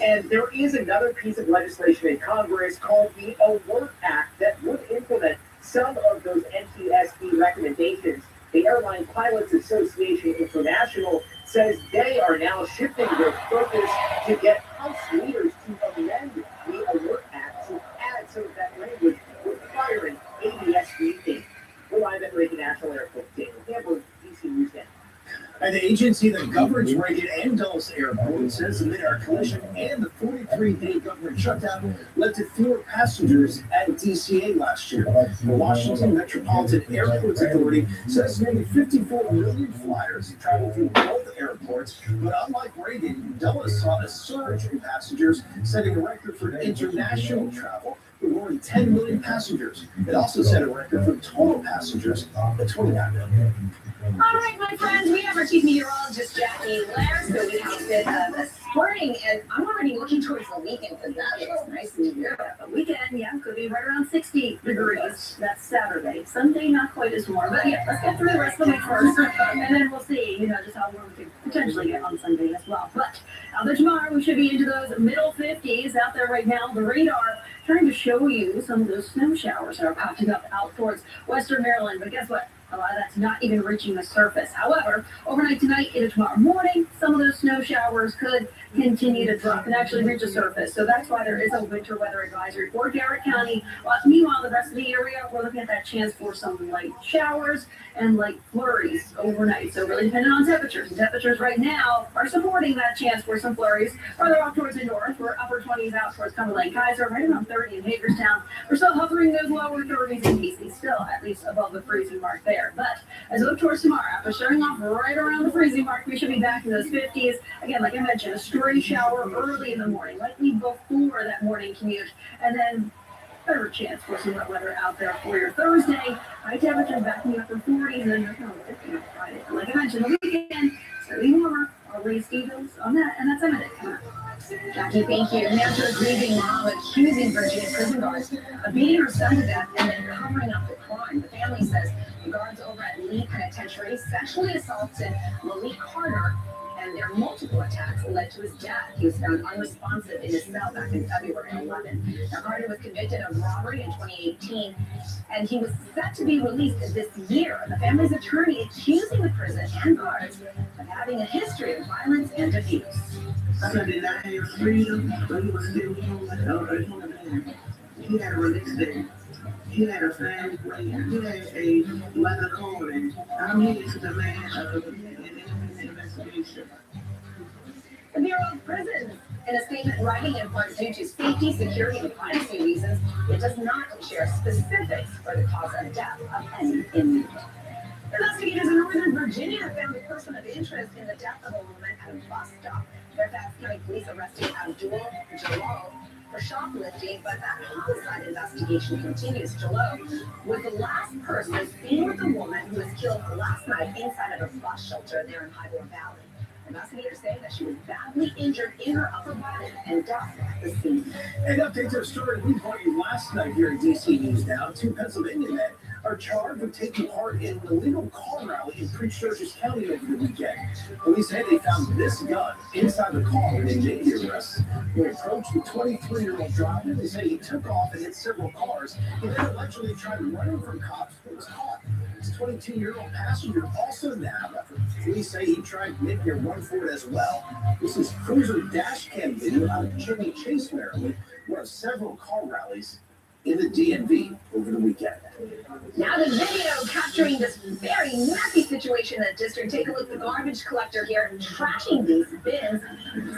And there is another piece of legislation in Congress called the AWART Act that would implement some of those NTSB recommendations. The Airline Pilots Association International says they are now shifting their focus to get House leaders to amend the AWART Act to add some of that language requiring ABS briefing. We're live at Reagan National Airport. Daniel Campbell, DC News Now. An agency that governs Reagan and Dulles Airport says the mid-air collision and the 43-day government shutdown led to fewer passengers at DCA last year. The Washington Metropolitan Airports Authority says nearly 54 million flyers traveled through both airports, but unlike Reagan, Dulles saw a surge in passengers, setting a record for international travel with more than 10 million passengers. It also set a record for total passengers at 29 million. All right, my friends, we have our chief meteorologist, Jackie Lair, so we have a bit of a spring, and I'm already looking towards the weekend because that looks nice and good. The weekend, yeah, could be right around 60 degrees. That's Saturday. Sunday, not quite as warm, but yeah, let's get through the rest of the week first, and then we'll see, just how warm we could potentially get on Sunday as well. But out there tomorrow, we should be into those middle 50s out there right now. The radar trying to show you some of those snow showers that are popping up out towards western Maryland, but guess what? A lot of that's not even reaching the surface. However, overnight tonight into tomorrow morning, some of those snow showers could continue to drop and actually reach the surface. So that's why there is a winter weather advisory for Garrett County. Meanwhile, the rest of the area, we're looking at that chance for some light showers and light flurries overnight. So really depending on temperatures. And temperatures right now are supporting that chance for some flurries. Further up towards the north, we're upper 20s out towards Cumberland Kaiser, right around 30 in Hagerstown. We're still hovering those lower 30s in DC, still at least above the freezing mark there. But as we look towards tomorrow, after starting off right around the freezing mark, we should be back in those 50s. Again, like I mentioned, a stray shower early in the morning, likely before that morning commute, and then better chance for some wet weather out there for your Thursday. High temperatures back in the upper 40s, and then you're kind of 50 on Friday. And like I mentioned, the weekend, slightly warmer. I'll raise Stevens on that, and that's Emily. Come on. Jackie, thank you. Now to a grieving mom accusing Virginia prison guards of beating her son to death and then covering up the crime. The family says the guards over at Lee Penitentiary sexually assaulted Malik Carter, and their multiple attacks led to his death. He was found unresponsive in his cell back in February 11. Now, Carter was convicted of robbery in 2018, and he was set to be released this year. The family's attorney accusing the prison and guards of having a history of violence and abuse. Sunday night, your freedom, but he was still human. He had a release day. He had a family plan. He had a weather code, and I'm here to demand an investigation. The Bureau of Prisons, in a statement writing in part due to safety, security, and privacy reasons, it does not share specifics for the cause of death of any inmate. Investigators in Northern Virginia found a person of interest in the death of a woman at a bus stop. Fairfax County Police arrested Abdul Jalal for shoplifting, but that homicide investigation continues. Jalal was the last person seen with the woman who was killed last night inside of a bus shelter there in Highland Valley. Investigators say that she was badly injured in her upper body and died at the scene. And update to a story we brought you last night here at DC News Now. Two Pennsylvania men are charged with taking part in an illegal car rally in Prince George's County over the weekend. Police say they found this gun inside the car when they made the arrest. They approached the 23-year-old driver. They say he took off and hit several cars. He then allegedly tried running from cops but was caught. His 22-year-old passenger also nabbed after police say he tried making a run for it as well. This is cruiser dash cam video out of Chevy Chase, Maryland, one of several car rallies in the DMV over the weekend. Now the video capturing this very messy situation in the district. Take a look at the garbage collector here trashing these bins,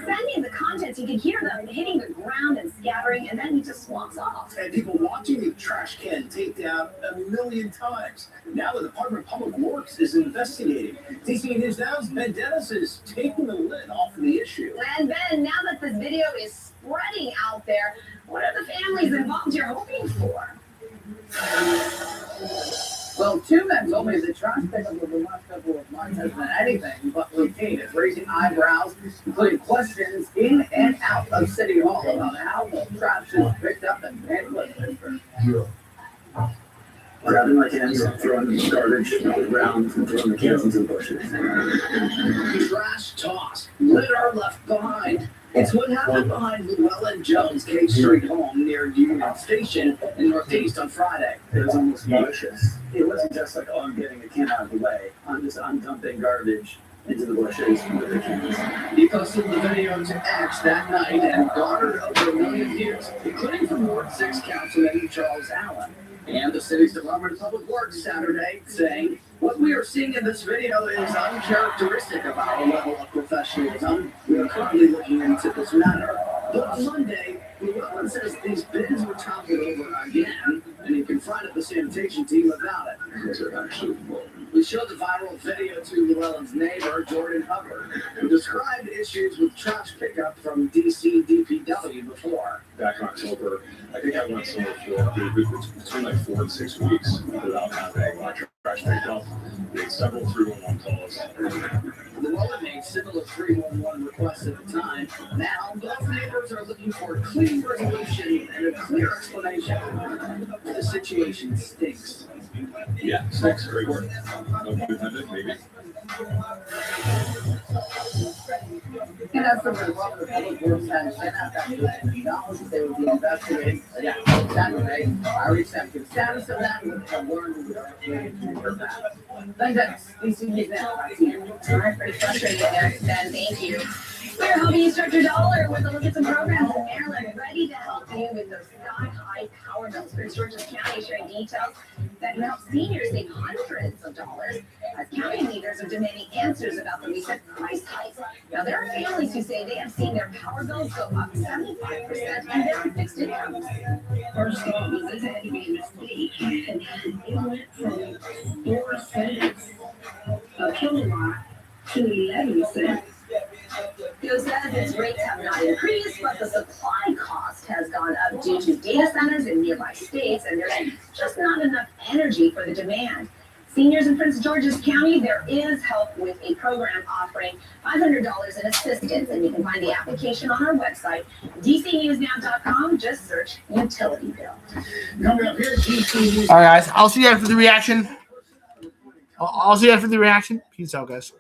sending the contents. You can hear them hitting the ground and scattering, and then he just walks off. And people watching the trash can take down 1 million times. Now the Department of Public Works is investigating. DC News Now's Ben Dennis is taking the lid off of the issue. And Ben, now that this video is spreading out there, what are the families involved here hoping for? Well, two men told me the trash pickup over the last couple of months has been anything but routine. It's raising eyebrows, including questions in and out of City Hall about how the trash is picked up and handled. Grabbing my cans, throwing the garbage on the ground, and throwing the cans into the bushes. Trash toss, litter left behind. It's what happened behind Llewellyn Jones' K Street home near Union Station in Northeast on Friday. It was almost malicious. It wasn't just like, oh, I'm getting a can out of the way. I'm dumping garbage into the bushes with the cans. He posted the video to X that night and garnered over 1 million views, including from Ward 6 Councilman Charles Allen. And the city's Department of Public Works Saturday saying, what we are seeing in this video is uncharacteristic of our level of professionalism. We are currently looking into this matter. But on Monday, Llewellyn says these bins were toppled over again, and he confronted the sanitation team about it. Those are actually We showed the viral video to Llewellyn's neighbor, Jordan Hubbard, who described issues with trash pickup from DC DPW before. Back in October, I think I went somewhere for between like 4 and 6 weeks without having my trash picked up. Made several 311 calls. Llewellyn made similar 311 requests at the time. Now, both neighbors are looking for a clean resolution and a clear explanation. The situation stinks. Yeah, six, great work. No pun intended, maybe. And as the result, the public works had sent out that acknowledged that they would be investigating. Yeah, Saturday, I accepted the status of that and have learned we are related to her back. Then Dennis, DC News Now, back to you. All right, pretty frustrating there, Ben. Thank you. We're helping you stretch your dollar with a look at some programs in Maryland ready to help you with those sky-high power bills. Prince George's County sharing details that can help seniors save hundreds of dollars as county leaders are demanding answers about the recent price hikes. Now, there are families who say they have seen their power bills go up 75% and their fixed incomes. First off, this had to be a mistake. It went from 4 cents a kilowatt to 11 cents. Bill says its rates have not increased, but the supply cost has gone up due to data centers in nearby states, and there's just not enough energy for the demand. Seniors in Prince George's County, there is help with a program offering $500 in assistance, and you can find the application on our website, dcnewsnow.com. Just search utility bill. Coming up here, DC News. All right, guys. I'll see you after the reaction. Peace out, guys.